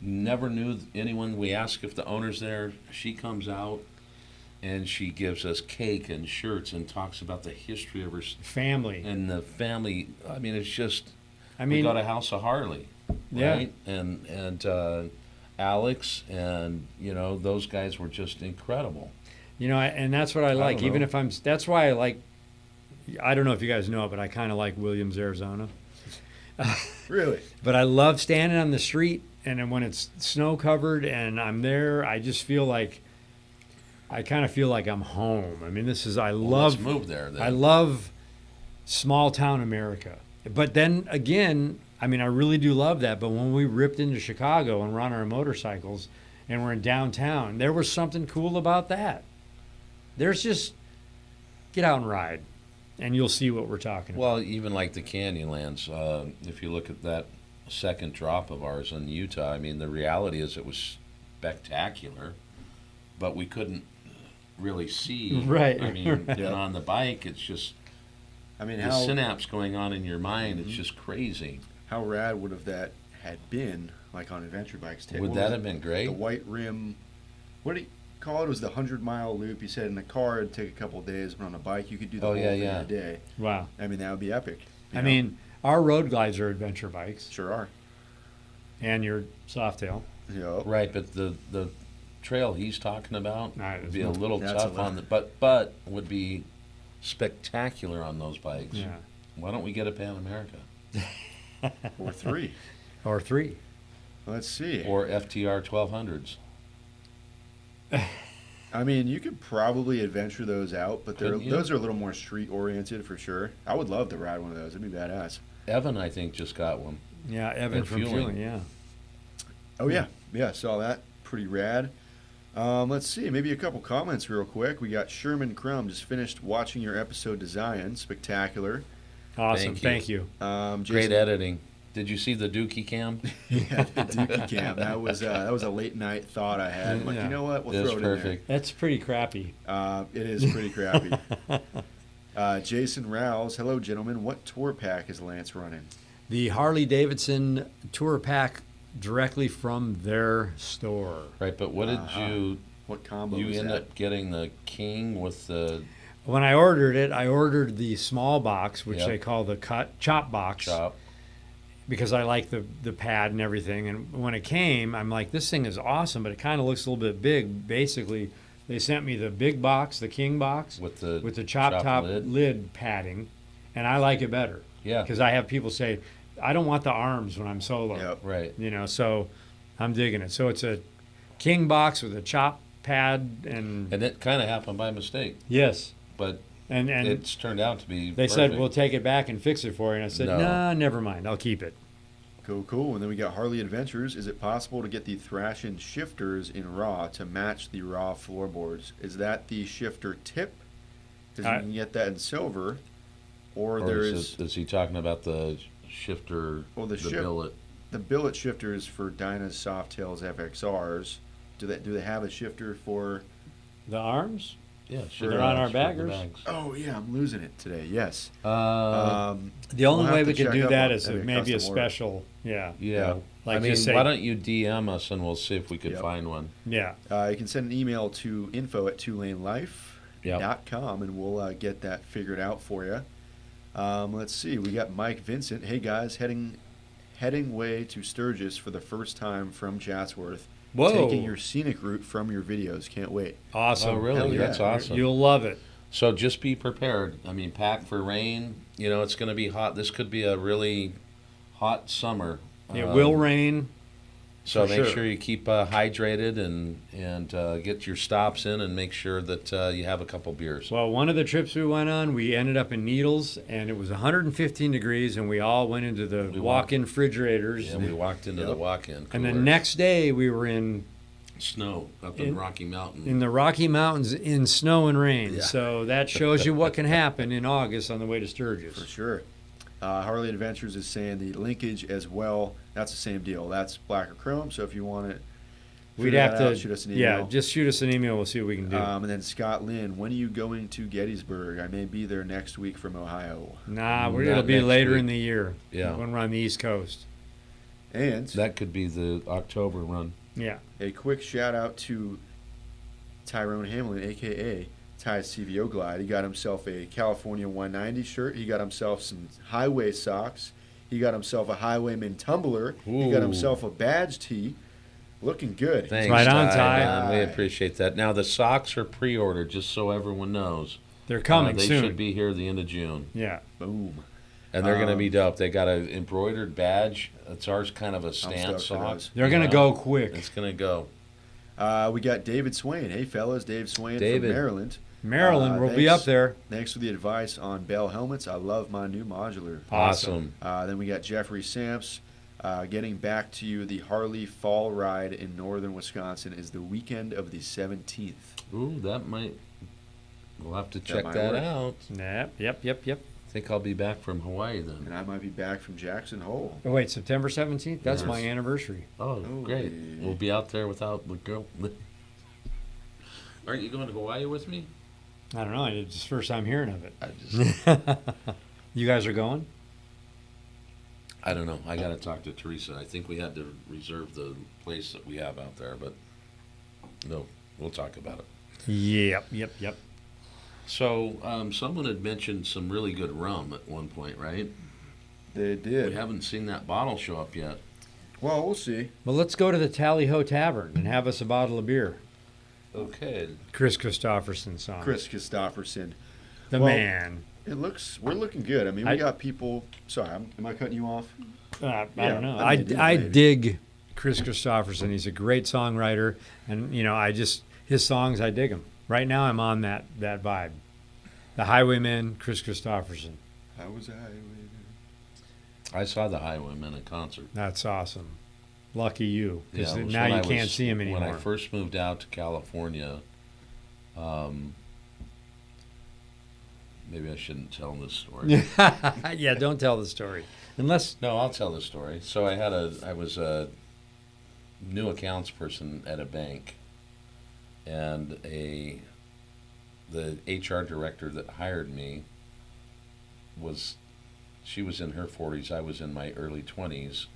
never knew anyone. We ask if the owner's there. She comes out, and she gives us cake and shirts and talks about the history of her Family. and the family. I mean, it's just. I We mean, got a House of Harley, Yeah. right? And Alex and those guys were just incredible. and that's what I like. don't Even know. if that's why I like. I don't know if you guys know it, but I kind of like Williams, Arizona. Really? But I love standing on the street, and then when it's snow covered and I'm there, I just feel like. I kind of feel like I'm home. I mean, I Well, love. let's move there. Then. I love small town America. But then again, I mean, I really do love that. But when we ripped into Chicago and we're on our motorcycles and we're in downtown, there was something cool about that. There's just get out and ride, and you'll see what we're talking about. Well, even like the Canyonlands, if you look at that second drop of ours in Utah, I mean, the reality is it was spectacular, but we couldn't really see. Right. I mean, and on the bike, it's just I mean, the synapse going on in your mind. It's just crazy. how rad would have that had been, like on adventure bikes? Would What that was have it? been great? The white rim. What do you call it? It was the 100-mile loop. You said in the car it'd take a couple of days, but on a bike you could do the Oh, whole yeah, thing yeah. in a day. Wow. I mean, that would be epic. you I know? mean, our road glides are adventure bikes, Sure are. and your Softail. Yep. Right, but the trail he's talking about Nah, would be a little that's tough a lot. on the but would be spectacular on those bikes. Yeah. Why don't we get a Pan America Or 3. Or 3. Let's see. or FTR 1200s? I mean, you could probably adventure those out, but Couldn't you? those are a little more street oriented for sure. I would love to ride one of those. It'd be badass. Evan, I think, just got one. Yeah, Evan And from fueling. Fueling, yeah. Oh yeah, yeah. Saw that. Pretty rad. Let's see. Maybe a couple comments real quick. We got Sherman Crum just finished watching your episode design. Spectacular. Awesome. Thank you. Thank you. Great Jason, editing. Did you see the Dookie cam? yeah, the Dookie Cam. That was a late night thought I had. I'm like, Yeah. you know what? We'll It was throw it perfect. That's pretty crappy. in there. It is pretty crappy. Jason Rouse. Hello, gentlemen. What tour pack is Lance running? The Harley Davidson Tour Pack directly from their store. Right, but what did Uh-huh. What combo you is end that? up getting the King with the When I ordered it, I ordered the small box, which Yep. they call the chop box, chop? because I like the pad and everything. And when it came, I'm like, this thing is awesome, but it kind of looks a little bit big. Basically, they sent me the big box, the King box, With the chop top lid? lid padding, and I like it better Yeah, because I have people say, I don't want the arms when I'm solo. Yep. right. So I'm digging it. So it's a King box with a chop pad and And it kind of happened by mistake, yes, but and it's turned out to be they said perfect. we'll take it back and fix it for you. And I said, No. nah, never mind. I'll keep it. Cool. And then we got Harley Adventures. Is it possible to get the Thrashin shifters in raw to match the raw floorboards? Is that the shifter tip? Because you can get that in silver, or Or there is he talking about the shifter, Well, the the shif- billet? the billet shifters for Dyna's Softails FXRs. Do they have a shifter for? The arms? Yeah, They're on our baggers. Oh yeah, I'm losing it today. Yes. Uh, The only We'll way have we to can check do up that on is maybe a maybe a custom order. special. Yeah. yeah. Like I mean, you say. why don't you DM us and we'll see if we could Yep. find one. Yeah. You can send an email to info@2LaneLIFE.com and we'll get that figured out for you. Let's see. We got Mike Vincent. Hey guys, heading way to Sturgis for the first time from Chatsworth. Whoa. Taking your scenic route from your videos. Can't wait. Awesome. Oh, really? Hell yeah. That's awesome. You'll love it. So just be prepared. I mean, pack for rain. You know, it's going to be hot. This could be a really hot summer. It will rain. So for make sure. sure you keep hydrated and get your stops in and make sure that you have a couple beers. Well, one of the trips we went on, we ended up in Needles, and it was 115 degrees, and we all went into the We walk-in refrigerators. And we walked into the Yep. walk-in. And the coolers. next day, we were in Snow up in Rocky Mountain. the Rocky Mountains in snow and rain. Yeah. So that shows you what can happen in August on the way to For Sturgis. sure. Harley Adventures is saying the linkage as well. That's the same deal. That's black or chrome. So if you want it We'd have to shoot us an yeah, email. just shoot us an email. We'll see what we can do. And then Scott Lynn, when are you going to Gettysburg? I may be there next week from Ohio. Nah, Not it'll be next later week. in the year. Yeah. When we're on the East Coast. And That could be the October run. Yeah. a quick shout out to Tyrone Hamlin, aka Ty's CVO Glide. He got himself a California 190 shirt. He got himself some highway socks. He got himself a Highwayman tumbler. He got Ooh. himself a badge tee. Looking good. Thanks, Right on, Ty. man. We appreciate that. Now, the socks are pre-ordered, just so everyone knows. They're coming They soon. should be here the end of June. Yeah. Boom. And they're going to be dope. They got an embroidered badge. It's ours kind of a stance stoked for sock. those. They're going to go quick. It's going to go. We got David Swain. Hey, fellas. Dave Swain David. from Maryland. Maryland will be up there. Thanks for the advice on Bell helmets. I love my new modular. Awesome. Then we got Jeffrey Samps. Getting back to you, the Harley Fall Ride in northern Wisconsin is the weekend of the 17th. Ooh, that might. We'll have to That check might that work. out. Yep. I think I'll be back from Hawaii then. And I might be back from Jackson Hole. Oh, wait, September 17th? That's Yes. my anniversary. Oh, great. Holy. We'll be out there without the girl. Aren't you going to Hawaii with me? I don't know. It's the first time hearing of it. I just. You guys are going? I don't know. I got to talk to Teresa. I think we had to reserve the place that we have out there, but no, we'll talk about it. Yep. So, someone had mentioned some really good rum at one point, right? They We did. haven't seen that bottle show up yet. Well, we'll see. Well, let's go to the Tally Ho Tavern and have us a bottle of beer. Okay. Chris Christopherson song. Chris Christopherson. The Well, man. We're looking good. I mean, we I- got people. Sorry, am I cutting you off? I Yeah, don't know. I mean, I dude, dig Chris Christopherson. He's a great songwriter, and his songs, I dig them. Right now, I'm on that vibe. The Highwayman, Chris Christopherson. How was I? I saw the Highwaymen at concert. That's awesome. Lucky you, because it was now when you I can't was- see him anymore. When I first moved out to California, maybe I shouldn't tell this story. Yeah, don't tell the story unless. No, I'll tell the story. So I was a new accounts person at a bank, and the HR director that hired me she was in her 40s. I was in my early 20s.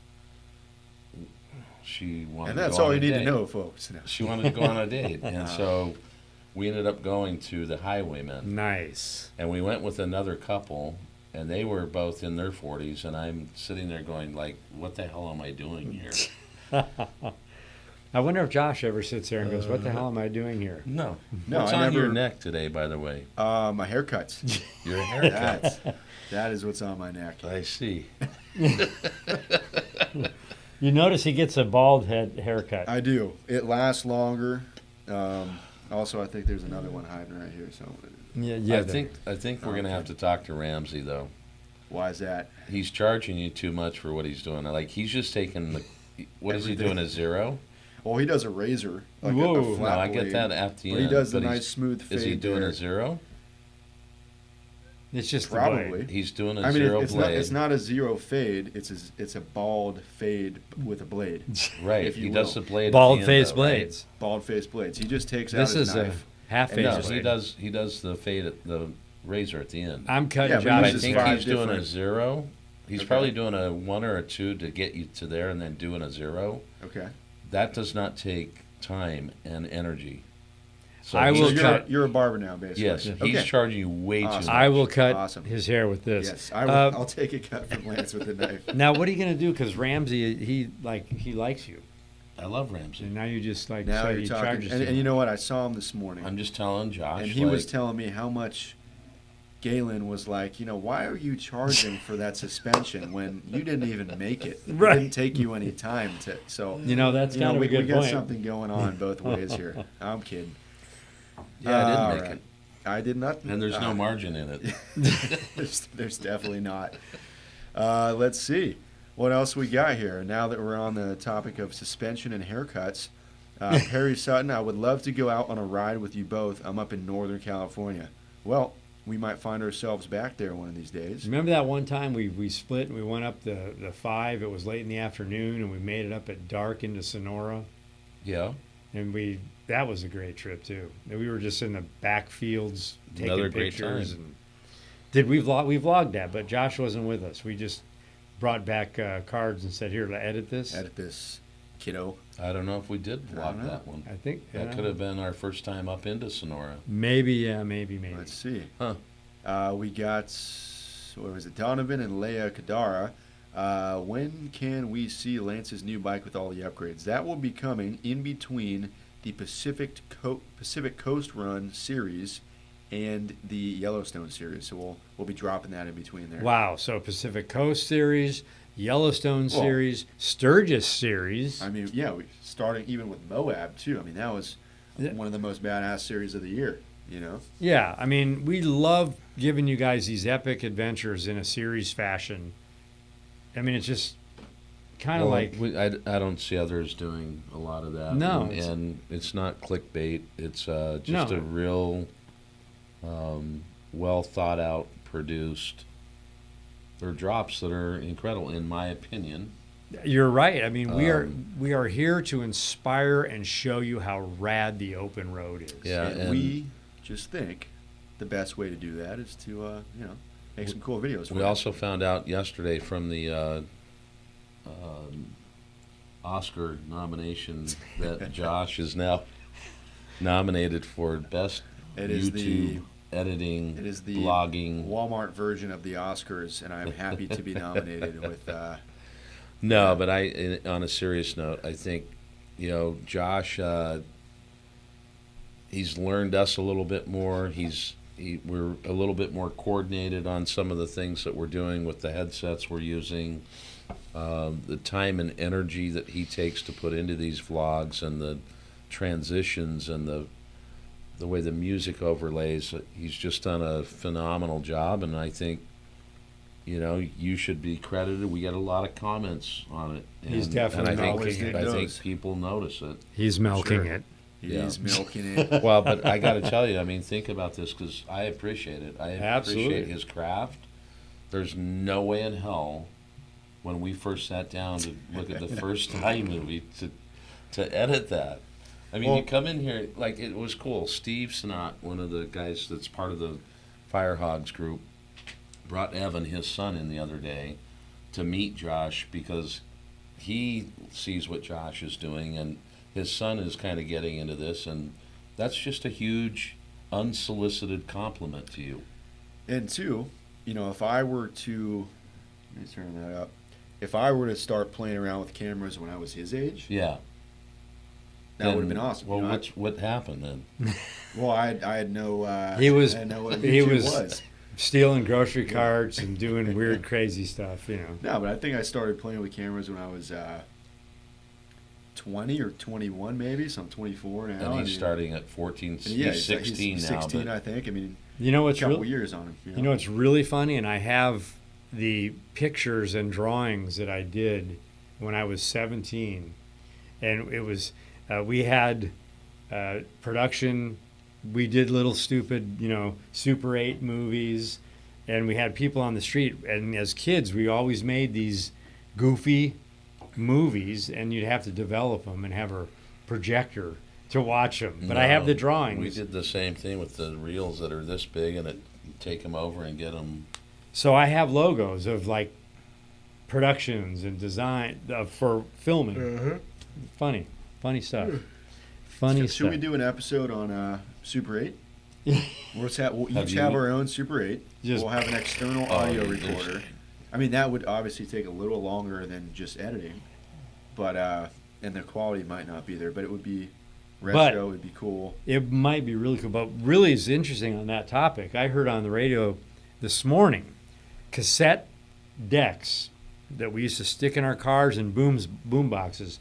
She wanted And to that's go all on you a need to date. know, folks. No. She wanted to go on a date, and so we ended up going to the Highwaymen. Nice. And we went with another couple, and they were both in their 40s, and I'm sitting there going, like, what the hell am I doing here? I wonder if Josh ever sits there and goes, "What the hell am I doing here?" No. No, What's I on your never- neck today, by the way? My haircuts. Your haircut. That is what's on my neck. I see. You notice he gets a bald head haircut. I do. It lasts longer. Also, I think there's another one hiding right here. So, Yeah. I think we're going to have to talk to Ramsey, though. why is that? He's charging you too much for what he's doing. Like, he's just taking what is he Everything. doing, a zero? Well, he does a razor, like a Whoa. flat No, I get blade, that at the But end. he does the but he's- nice smooth fade. Is he doing there. a zero? It's just the Probably. blade. He's doing a I mean, zero it's blade. it's not a zero fade. It's a bald fade with a blade, right. if you He does will. the blade. Bald at the face end, though, right? blades. bald face blades. He just takes out This his is a knife. half No, face he blade. he does the fade at the razor at the end. I'm cutting Yeah, but But I this Josh's is think hair. five he's doing a different- zero. He's Okay. probably doing a 1 or a 2 to get you to there, and then doing a zero. Okay. That does not take time and energy. So I he's will So cut- you're a barber now, basically. Yes, Okay. he's charging you way too Awesome. much. I will cut Awesome. his hair with this. Yes, I will, Uh, I'll take a cut from Lance with a knife. Now, what are you gonna do? Because Ramsey, he likes you, I love Ramsey. and now you just like Now say you're he talking, charges and, you. and you know what? I saw him this morning, I'm just telling Josh. and he was like, telling me how much Galen was like, why are you charging for that suspension when you didn't even make it? It Right. didn't take you any time to. So That's kind of we, a good we got point. something going on both ways here. I'm kidding. yeah, I didn't make Alright. it. I did not. And there's no margin in it. there's definitely not. Let's see. What else we got here? Now that we're on the topic of suspension and haircuts, Perry Sutton, I would love to go out on a ride with you both. I'm up in Northern California. Well, we might find ourselves back there one of these days. Remember that one time we split and we went up the 5? It was late in the afternoon, and we made it up at dark into Sonora. Yeah. and that was a great trip too. And we were just in the backfields taking Another great pictures. time. And did we vlog? We vlogged that, but Josh wasn't with us. We just brought back cards and said, "Here, edit this." Edit this, kiddo. I don't know if we did I don't vlog know. that one. I think That could have been our first time up into Sonora. maybe. Yeah, maybe. Let's see. Huh. We got, what was it, Donovan and Leia Kadara. When can we see Lance's new bike with all the upgrades? That will be coming in between the Pacific Coast Run series and the Yellowstone series. So we'll be dropping that in between there. Wow. So Pacific Coast series, Yellowstone Well, series, Sturgis series. I mean, yeah, starting even with Moab too. I mean, that was Yeah. one of the most badass series of the year. You know. Yeah, I mean, we love giving you guys these epic adventures in a series fashion. I mean, it's just kind of like I don't see others doing a lot of that. No, and it's not clickbait. It's just No. a real, well thought out, produced. They're drops that are incredible, in my opinion. you're right. I mean, we are here to inspire and show you how rad the open road is. Yeah, and we just think the best way to do that is to make some cool videos. We also found out yesterday from the Oscar nomination that Josh is now nominated for best It is YouTube editing, it is the blogging. Walmart version of the Oscars, and I'm happy to be nominated with. No, but on a serious note, I think, Josh, he's learned us a little bit more. We're a little bit more coordinated on some of the things that we're doing with the headsets we're using. The time and energy that he takes to put into these vlogs and the transitions and the way the music overlays, he's just done a phenomenal job, and I think, you should be credited. We get a lot of comments on it. He's definitely and I milking think, it. I think people notice it. He's milking Sure. it. He's milking it. Well, but I got to tell you, I mean, think about this, because I appreciate it. I Absolutely. appreciate his craft. There's no way in hell, when we first sat down to look at the first time movie, to edit that. I mean, Well- you come in here, like, it was cool. Steve Sinat, one of the guys that's part of the Firehogs group, brought Evan, his son, in the other day to meet Josh, because he sees what Josh is doing, and his son is kind of getting into this, and that's just a huge unsolicited compliment to you. And two, if I were to, let me turn that up. If I were to start playing around with cameras when I was his age, Yeah. that would have been awesome. Well, what happened then? Well, I had no. He was- I didn't know what he YouTube was- Stealing grocery carts and doing weird, crazy stuff, No, but I think I started playing with cameras when I was 20 or 21, maybe. So I'm 24 now. And he's starting at 14, And he's 16 he's now. 16, But I think. I mean, You know a what's couple really, years on him. you know what's really funny, and I have the pictures and drawings that I did when I was 17, and it was we had production. We did little stupid, Super 8 movies, and we had people on the street. And as kids, we always made these goofy movies, and you'd have to develop them and have a projector to watch them. But I have the drawings. We did the same thing with the reels that are this big, and take them over and get them. So I have logos of like productions and design for filming. Funny stuff. Funny Should stuff. we do an episode on Super 8? We'll Have each you- have our own Super 8. Just- We'll have an external audio there's- recorder. I mean, that would obviously take a little longer than just editing, but and the quality might not be there, but it would be retro. It would be cool. It might be really cool, but really is interesting on that topic. I heard on the radio this morning cassette decks that we used to stick in our cars and boom boxes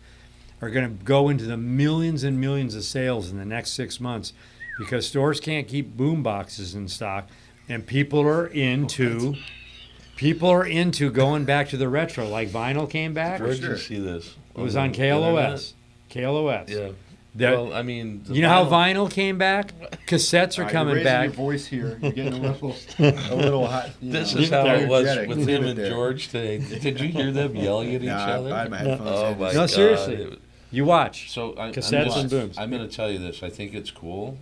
are going to go into the millions and millions of sales in the next 6 months because stores can't keep boom boxes in stock, and people are into going back to the retro. Like vinyl came back. For Where'd sure. you see this? It was on KLOS. KLOS. Yeah. The- Well, I mean, the You know how vinyl came back? Cassettes are You're coming raising back. your voice here. You're getting a little hot. This know, is how it was energetic. with Leave him it and there. George today. Did you hear them yelling at each Nah, other? I had my headphones Oh in. my No, God. seriously. You watch. So Cassettes and booms. I'm going to tell you this. I think it's cool,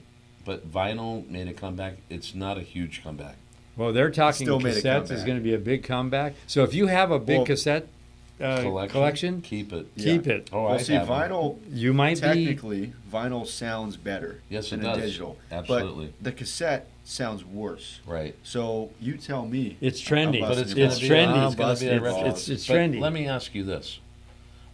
but vinyl made a comeback. It's not a huge comeback. Well, they're talking Still made a cassettes is comeback. going to be a big comeback. So if you have a big cassette collection, Keep it. keep it. Oh, Well, I see, have them. vinyl, You might be. technically, vinyl sounds better Yes, than it a does. digital. Absolutely. But the cassette sounds worse. Right. So you tell me. It's trendy. I'm But it's busting gonna your It's be balls. trendy. I'm It's gonna busting be a your retro. balls. It's But trendy. let me ask you this: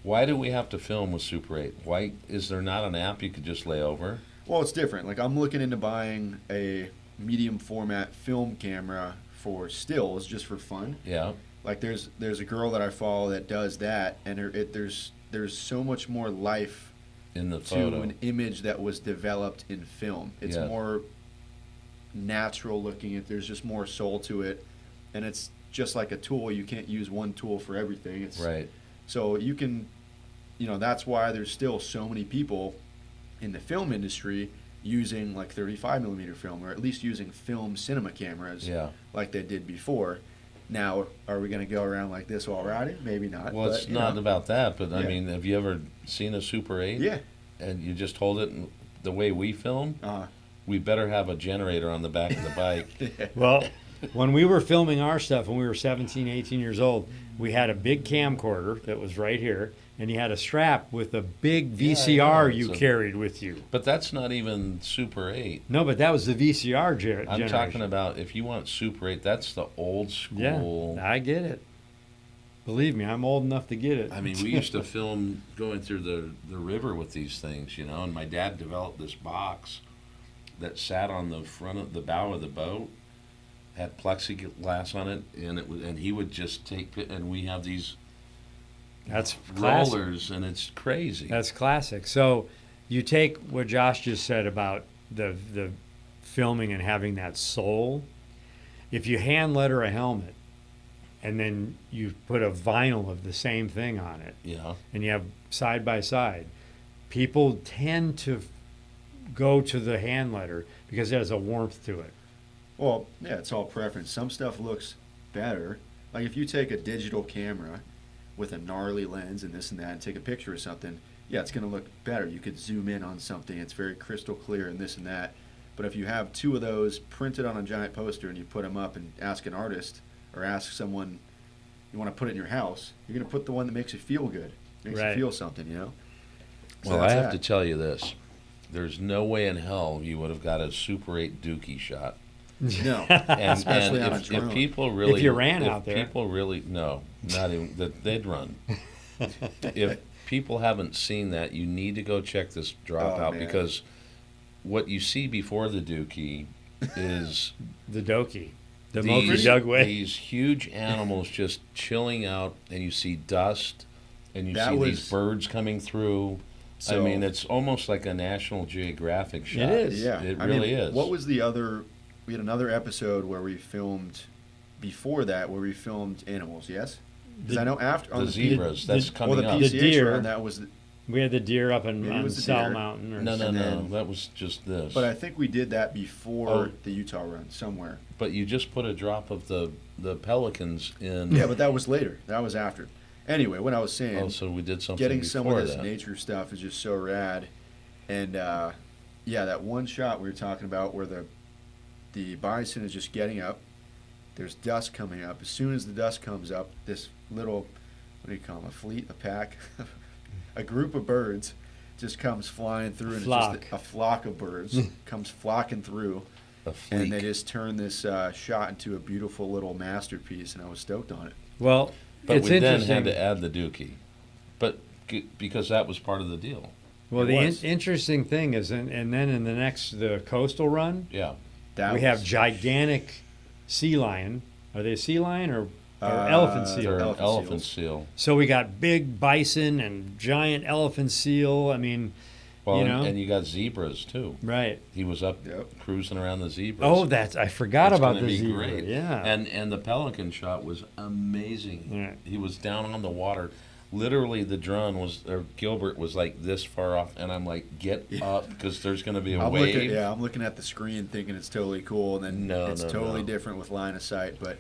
why do we have to film with Super 8? Why is there not an app you could just lay over? Well, it's different. Like I'm looking into buying a medium format film camera for stills just for fun. Yeah. Like there's a girl that I follow that does that, and there's so much more life In the to photo. an image that was developed in film. It's Yeah. more natural looking. There's just more soul to it, and it's just like a tool. You can't use one tool for everything. It's Right. so you can, that's why there's still so many people in the film industry using like 35 millimeter film, or at least using film cinema cameras Yeah. like they did before. Now, are we going to go around like this while riding? Maybe not. Well, but, it's not about that, but I Yeah. mean, have you ever seen a Super 8? Yeah. And you just hold it, and the way we film, we better have a generator on the back of the bike. Well, when we were filming our stuff when we were 17, 18 years old, we had a big camcorder that was right here, and you had a strap with a big VCR know. you It's a- carried with you. But that's not even Super 8. No, but that was the VCR I'm generation. talking about if you want Super 8, that's the old school. Yeah, I get it. Believe me, I'm old enough to get it. I mean, we used to film going through the river with these things, and my dad developed this box that sat on the front of the bow of the boat, had plexiglass on it, and he would just take it, and we have these That's classic. rollers, and it's crazy. That's classic. So you take what Josh just said about the filming and having that soul. If you hand letter a helmet and then you put a vinyl of the same thing on it Yeah. and you have side by side, people tend to go to the hand letter because it has a warmth to it. Well, yeah, it's all preference. Some stuff looks better. Like if you take a digital camera with a gnarly lens and this and that and take a picture of something, yeah, it's going to look better. You could zoom in on something. It's very crystal clear and this and that. But if you have two of those printed on a giant poster and you put them up and ask an artist or ask someone you want to put it in your house, you're going to put the one that makes you feel good, makes Right. you feel something, So Well, I that's have that. to tell you this. There's no way in hell you would have got a Super 8 Dookie shot. No. And, Especially on a if drone. people really, If you ran out there. people really, no, not even that they'd run. If people haven't seen that, you need to go check this drop Oh, out man. because what you see before the Dookie is The Doki. The these, Moki Dugway. these huge animals just chilling out, and you see dust, and you That see was- these birds coming through. I So- mean, it's almost like a National Geographic shot. It is. Yeah, It I really mean, is. What was the other? We had another episode where we filmed before that, where we filmed animals. Yes, because I know after the on zebras? the- That's the- coming well, the up. The PCH deer. run, that was. We had the deer up Maybe it on was the Sal deer. Mountain. Or No, something. no, and then- that was just this. But I think we did that before Oh. the Utah run somewhere. But you just put a drop of the pelicans in. Yeah, but that was later. That was after. Anyway, what I was saying, Oh, so we did something getting before some of this that. nature stuff is just so rad. And yeah, that one shot we were talking about where the bison is just getting up. There's dust coming up. As soon as the dust comes up, this little, what do you call them, a fleet, a pack, a group of birds just comes flying through. And Flock. it's just a flock of birds comes flocking through. A And they fleek. just turned this shot into a beautiful little masterpiece, and I was stoked on it. Well, But it's we then interesting. had to add the Dookie, but because that was part of the deal. Well, It the was. interesting thing is, and then in the coastal run, Yeah. That we was, have gigantic sea lion. Are they sea lion or Uh, elephant they're seal? Or an elephant elephant seals. seal. So we got big bison and giant elephant seal. I mean, Well, You know? and you got zebras too. right. He was up Yep. cruising around the zebras. Oh, I forgot It's about gonna the be zebra. great. Yeah. And the pelican shot was amazing. Yeah. He was down on the water. Literally, the drone or Gilbert was like this far off, and I'm like, get up, because there's going to be a I'm wave. looking at the screen thinking it's totally cool, and then No, it's no, totally no. different with line of sight, but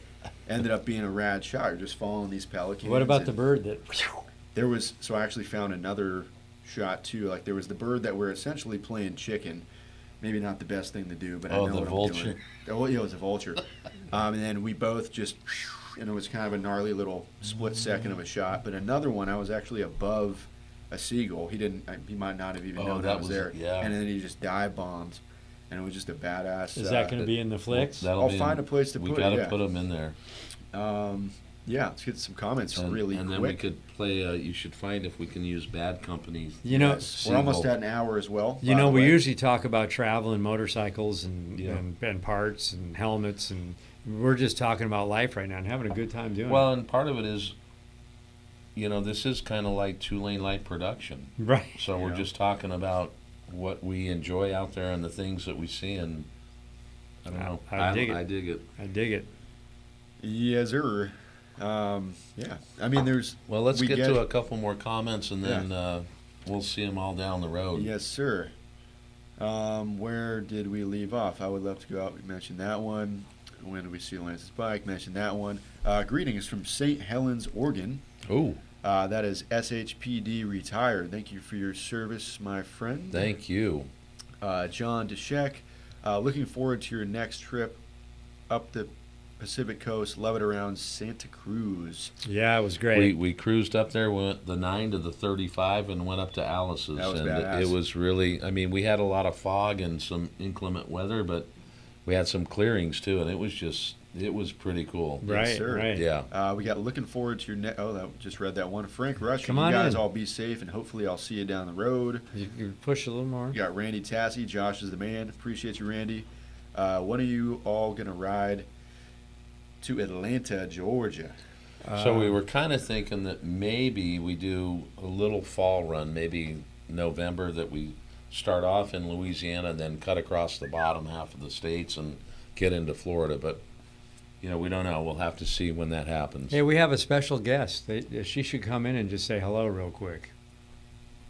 ended up being a rad shot. You're just following these pelicans. What about and the bird that? There was, so I actually found another shot too. Like there was the bird that we're essentially playing chicken. Maybe not the best thing to do, but I Oh, know the what vulture. I'm doing. Oh, yeah, it was a vulture. And then we both just, and it was kind of a gnarly little split second of a shot. But another one, I was actually above a seagull. He might not have even Oh, known I that was was- there. yeah. And then he just dive bombed, and it was just a badass. Is that going to be in the flicks? That'll I'll be find a place to we put it, gotta yeah. put them in there. Yeah, let's get some comments And, really and quick. then we could play. You should find if we can use Bad Company. You know, Yes, we're almost at an hour as well. You by know, the we way. usually talk about travel and motorcycles and, Yeah. and parts and helmets, and we're just talking about life right now and having a good time doing Well, and part of it is, this is kind of like 2LaneLIVE production. it. Right. So we're Yeah. just talking about what we enjoy out there and the things that we see, and I don't know. I dig it. I dig it. I dig it. Yes, sir. Yeah, I mean, there's. Well, let's we get to a couple more comments, and then Yeah. we'll see them all down the road. Yes, sir. Where did we leave off? I would love to go out. We mentioned that one. When did we see Lance's bike? Mentioned that one. Greetings from St. Helens, Oregon. Oh, That is SHPD retired. Thank you for your service, my friend. thank you. John Deshek. Looking forward to your next trip up the Pacific Coast. Love it around Santa Cruz. Yeah, it was We great. we cruised up there, went the 9 to the 35, and went up to Alice's. That was and badass. it was really. I mean, we had a lot of fog and some inclement weather, but we had some clearings too, and it was pretty cool. Right, sir. right. Yeah. We got looking forward to your just read that one. Frank Rush. Come you on guys in. all be safe, and hopefully I'll see you down the road. You push a little more. We got Randy Tassie. Josh is the man. Appreciate you, Randy. When are you all gonna ride to Atlanta, Georgia? So we were kind of thinking that maybe we do a little fall run, maybe November, that we start off in Louisiana and then cut across the bottom half of the states and get into Florida. But, we don't know. We'll have to see when that happens. Hey, we have a special guest. She should come in and just say hello real quick.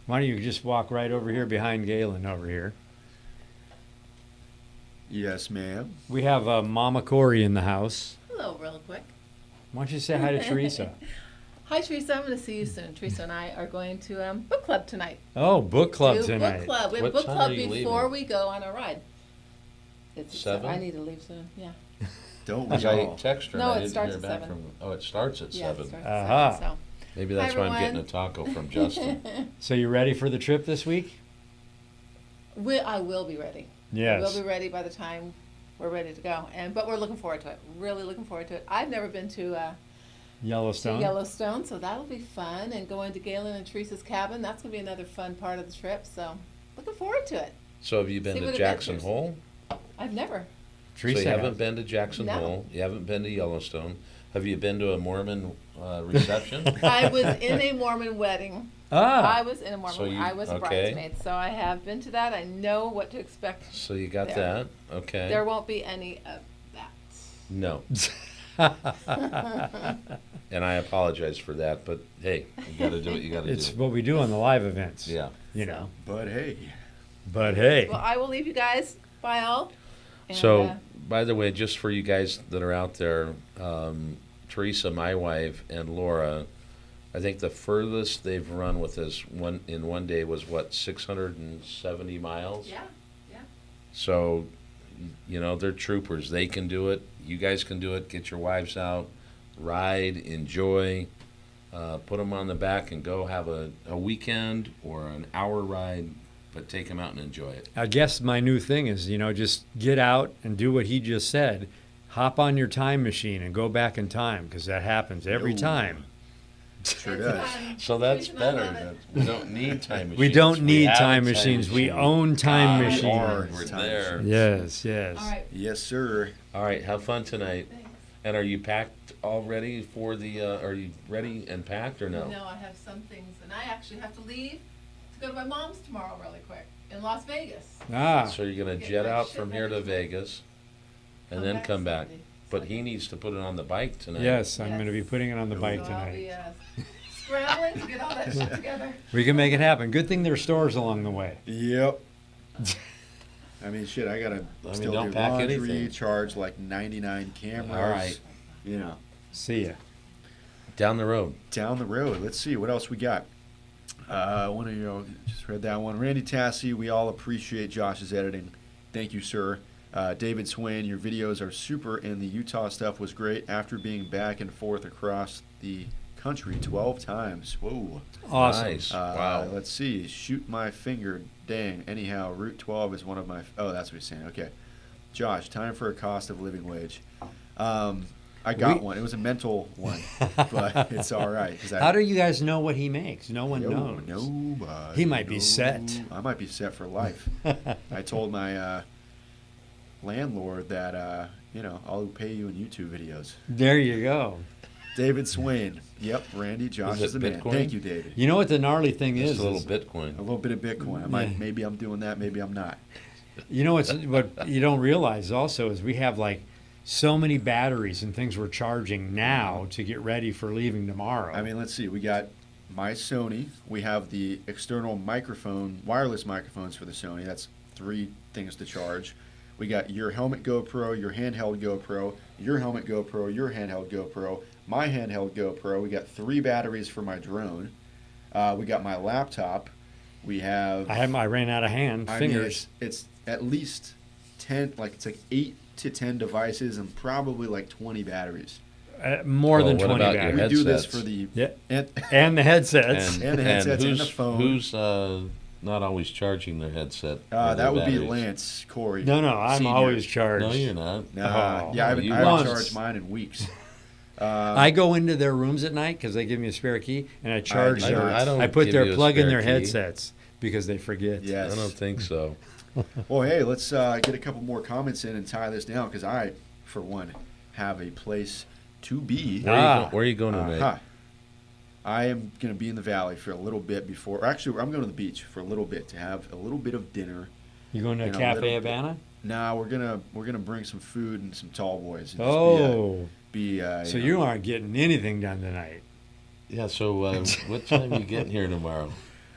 Why don't you just walk right over here behind Galen over here? Yes, ma'am. We have Mama Corey in the house. Hello, real quick. Why don't you say hi to Teresa? Hi, Teresa. I'm going to see you soon. Teresa and I are going to book club tonight. Oh, book club Do tonight. Book club. We have What book time club are you before leaving? we go on a ride. It's 7? I need to leave soon. Yeah. Don't we Because I all? text her No, and I it didn't starts hear at back 7. from. Oh, it starts at Yeah. 7. It starts Aha. at 7, Maybe Hi, that's why I'm getting a everyone. taco from Justin. So you ready for the trip this week? so I will be ready. Yes. We'll be ready by the time we're ready to go. But we're looking forward to it. Really looking forward to it. I've never been to Yellowstone. Yellowstone, so that'll be fun. And going to Galen and Teresa's cabin, that's going to be another fun part of the trip. So looking forward to it. So have you been See to what Jackson adventures. Hole? I've never. Teresa So you haven't has. been to Jackson No. Hole. You haven't been to Yellowstone. Have you been to a Mormon reception? I was in a Mormon wedding. I Ah, was in a Mormon. So you- I was a okay. bridesmaid, so I have been to that. I know what to expect. So you got There. that. Okay. There won't be any of that. No. And I apologize for that, but hey, you got to do what you got to it's do. what we do on the live events. Yeah. You know. But hey, But hey, Well, I will leave you guys. Bye all. And, So, by the way, just for you guys that are out there, Teresa, my wife, and Laura, I think the furthest they've run with us in one day was 670 miles. yeah, yeah. So, they're troopers. They can do it. You guys can do it. Get your wives out, ride, enjoy, put them on the back, and go have a weekend or an hour ride. But take them out and enjoy it. I guess my new thing is, just get out and do what he just said. Hop on your time machine and go back in time, because that happens every Ooh. time. sure It's does. fun. So that's Teresa and I better. love it. We don't need time machines. We don't need have a time machines. We machine. own time God, machines. We're Time there. machines. Yes, yes. All right. Yes, sir. All right, have fun tonight. Thanks. And are you packed already for the? Are you ready and packed or no? No, I have some things, and I actually have to leave to go to my mom's tomorrow really quick in Las Vegas. Ah, So you're gonna Get jet my out shit from here to ready. Vegas, and then come back. Sunday. But he needs to put it on the bike tonight. yes, I'm Yes. going to be putting it on the bike So I'll be tonight. scrambling to get all that shit together. We can make it happen. Good thing there's stores along the way. Yep. I mean, shit. I gotta still don't do pack laundry, anything. charge like 99 cameras. All right. You know, See ya. Down the road. down the road. Let's see what else we got. One of you just read that one. Randy Tassi, we all appreciate Josh's editing. Thank you, sir. David Swain, your videos are super, and the Utah stuff was great after being back and forth across the country 12 times. Whoa. Awesome. Nice. Wow. Let's see. Shoot my finger. Dang. Anyhow, Route 12 is one of my. Oh, that's what he's saying. Okay. Josh, time for a cost of living wage. I got one. It was a mental one, but it's all right. How do you guys know what he makes? No one knows. Nobody. He might be set. I might be set for life. I told my landlord that, I'll pay you in YouTube videos. There you go. David Swain. Yep, Randy. Josh Is it is the man. Bitcoin? Thank you, David. You know what the gnarly thing Just is? a little is Bitcoin. A little bit of Bitcoin. Yeah. Maybe I'm doing that. Maybe I'm not. You know what you don't realize also is we have like so many batteries and things we're charging now to get ready for leaving tomorrow. I mean, let's see. We got my Sony. We have the external wireless microphones for the Sony. That's 3 things to charge. We got your helmet GoPro, your handheld GoPro, your helmet GoPro, your handheld GoPro, my handheld GoPro. We got 3 batteries for my drone. We got my laptop. We have. I ran out of fingers. Mean, it's at least 10. It's like 8 to 10 devices and probably like 20 batteries. More than what 20 about your batteries. We do this headsets? for the Yeah. And the headsets. And the headsets and the who's, phone. Who's not always charging their headset? or that their would be batteries? Lance Corey. No, I'm Senior. always charged. No, you're not. Nah, Oh, yeah, I haven't you once. charged mine in weeks. I go into their rooms at night because they give me a spare key, and I charge I them. don't- I don't I put give their you a plug in spare their key. headsets because they forget. Yes. I don't think so. Well, hey, let's get a couple more comments in and tie this down because I, for one, have a place to be. Where are you going tonight? Uh-huh. I am going to be in the valley for a little bit before. Actually, I'm going to the beach for a little bit to have a little bit of dinner. You going to And a Cafe little- Habana? Nah, we're gonna bring some food and some tall boys. And Oh, just so you aren't getting anything done tonight. Yeah, so what time are you getting here tomorrow?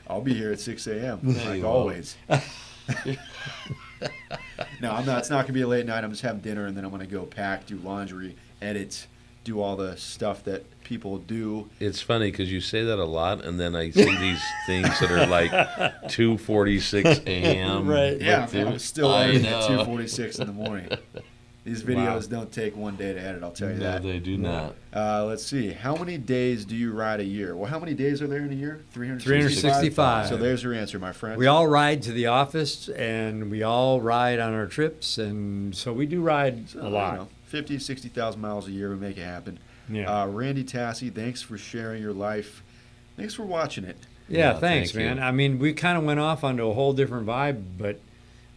I'll be here at 6 a.m. No, like you always. No, I'm not. It's not gonna be a late night. I'm just having dinner and then I'm gonna go pack, do laundry, edit, do all the stuff that people do. It's funny because you say that a lot, and then I see these things that are like 2:46 a.m. Right. Yeah, with you. I'm still I editing at know. 2:46 in the morning. These videos don't take one day to edit. I'll tell you No, that. they do not. Let's see. How many days do you ride a year? Well, how many days are there in a year? 365. So there's your answer, my friend. We all ride to the office, and we all ride on our trips, and so we do ride a lot. 50, 60,000 miles a year. We make it happen. Yeah. Randy Tassi, thanks for sharing your life. Thanks for watching it. Yeah, Yeah, thanks, thank you. man. I mean, we kind of went off onto a whole different vibe, but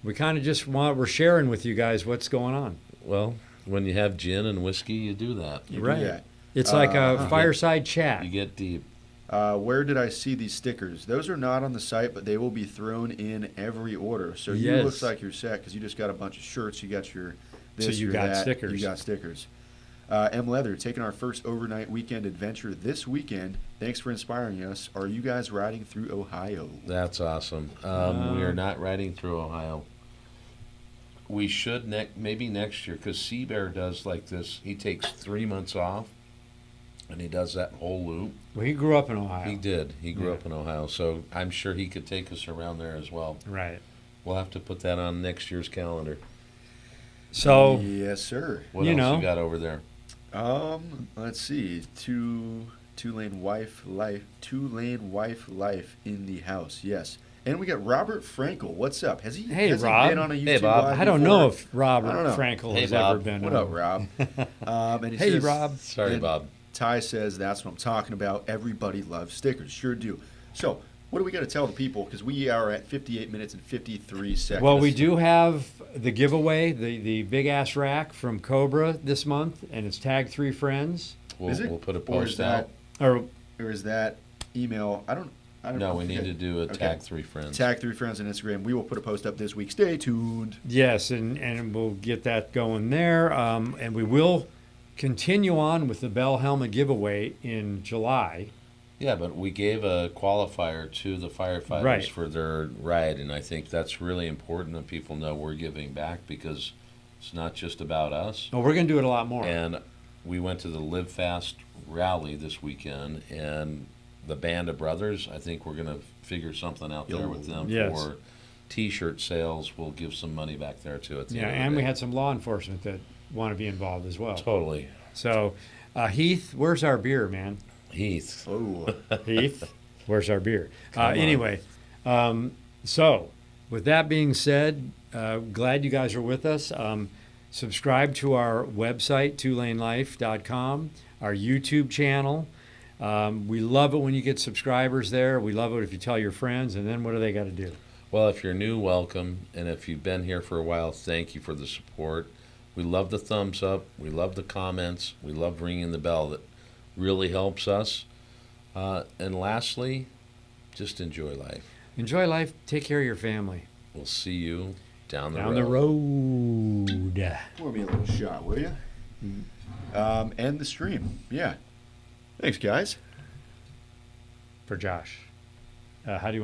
we kind of just we're sharing with you guys what's going on. Well, when you have gin and whiskey, you do that. You do Right. that. It's like a Uh-huh. fireside chat. You get deep. Where did I see these stickers? Those are not on the site, but they will be thrown in every order. So you Yes. looks like you're set because you just got a bunch of shirts. You got your this, So you your got that. stickers. You got stickers. M. Leather, taking our first overnight weekend adventure this weekend. Thanks for inspiring us. Are you guys riding through Ohio? That's awesome. We are not riding through Ohio. We should maybe next year because Sea Bear does like this. He takes 3 months off, and he does that whole loop. Well, he grew up in Ohio. He did. He grew Yeah. up in Ohio, so I'm sure he could take us around there as well. Right. We'll have to put that on next year's calendar. So, Yes, sir. What You else know. you got over there? Let's see. Two-lane wife life in the house. Yes. And we got Robert Frankel. What's up? Has he Hey, has he Rob. been on a YouTube Hey, Bob. live I don't before? know if Robert I don't know. Frankel Hey, has Bob. ever been What on. up, Rob? And he Hey, says, Rob. Sorry, and Bob. Ty says that's what I'm talking about. Everybody loves stickers. Sure do. So, what do we got to tell the people? Because we are at 58 minutes and 53 seconds. Well, we do have the giveaway, the big ass rack from Cobra this month, and it's tagged 3 friends. Is it? We'll put a Or is post that, out. Or or is that email? I don't No, know. we need to do a Okay. tag 3 friends. Tag 3 friends on Instagram. We will put a post up this week. Stay tuned. yes, and we'll get that going there, and we will continue on with the Bell Helmet giveaway in July. Yeah, but we gave a qualifier to the firefighters Right. for their ride, and I think that's really important that people know we're giving back because it's not just about us. Oh, we're going to do it a lot more. And we went to the Live Fast rally this weekend, and the Band of Brothers. I think we're going to figure something out there with them Yes. for T-shirt sales. We'll give some money back there too. At the Yeah, end of the and we day. had some law enforcement that want to be involved as well. Totally. So, Heath, where's our beer, man? Heath. Oh, Heath, where's our beer? Come on. Anyway, so with that being said, glad you guys are with us. Subscribe to our website, 2LaneLIVE.com, our YouTube channel. We love it when you get subscribers there. We love it if you tell your friends. And then what do they got to do? Well, if you're new, welcome. And if you've been here for a while, thank you for the support. We love the thumbs up. We love the comments. We love ringing the bell. That really helps us. And lastly, just enjoy life. Enjoy life. Take care of your family. We'll see you down the Down road. the road. pour me a little shot, will you? End the stream. Yeah. Thanks, guys. For Josh. How do you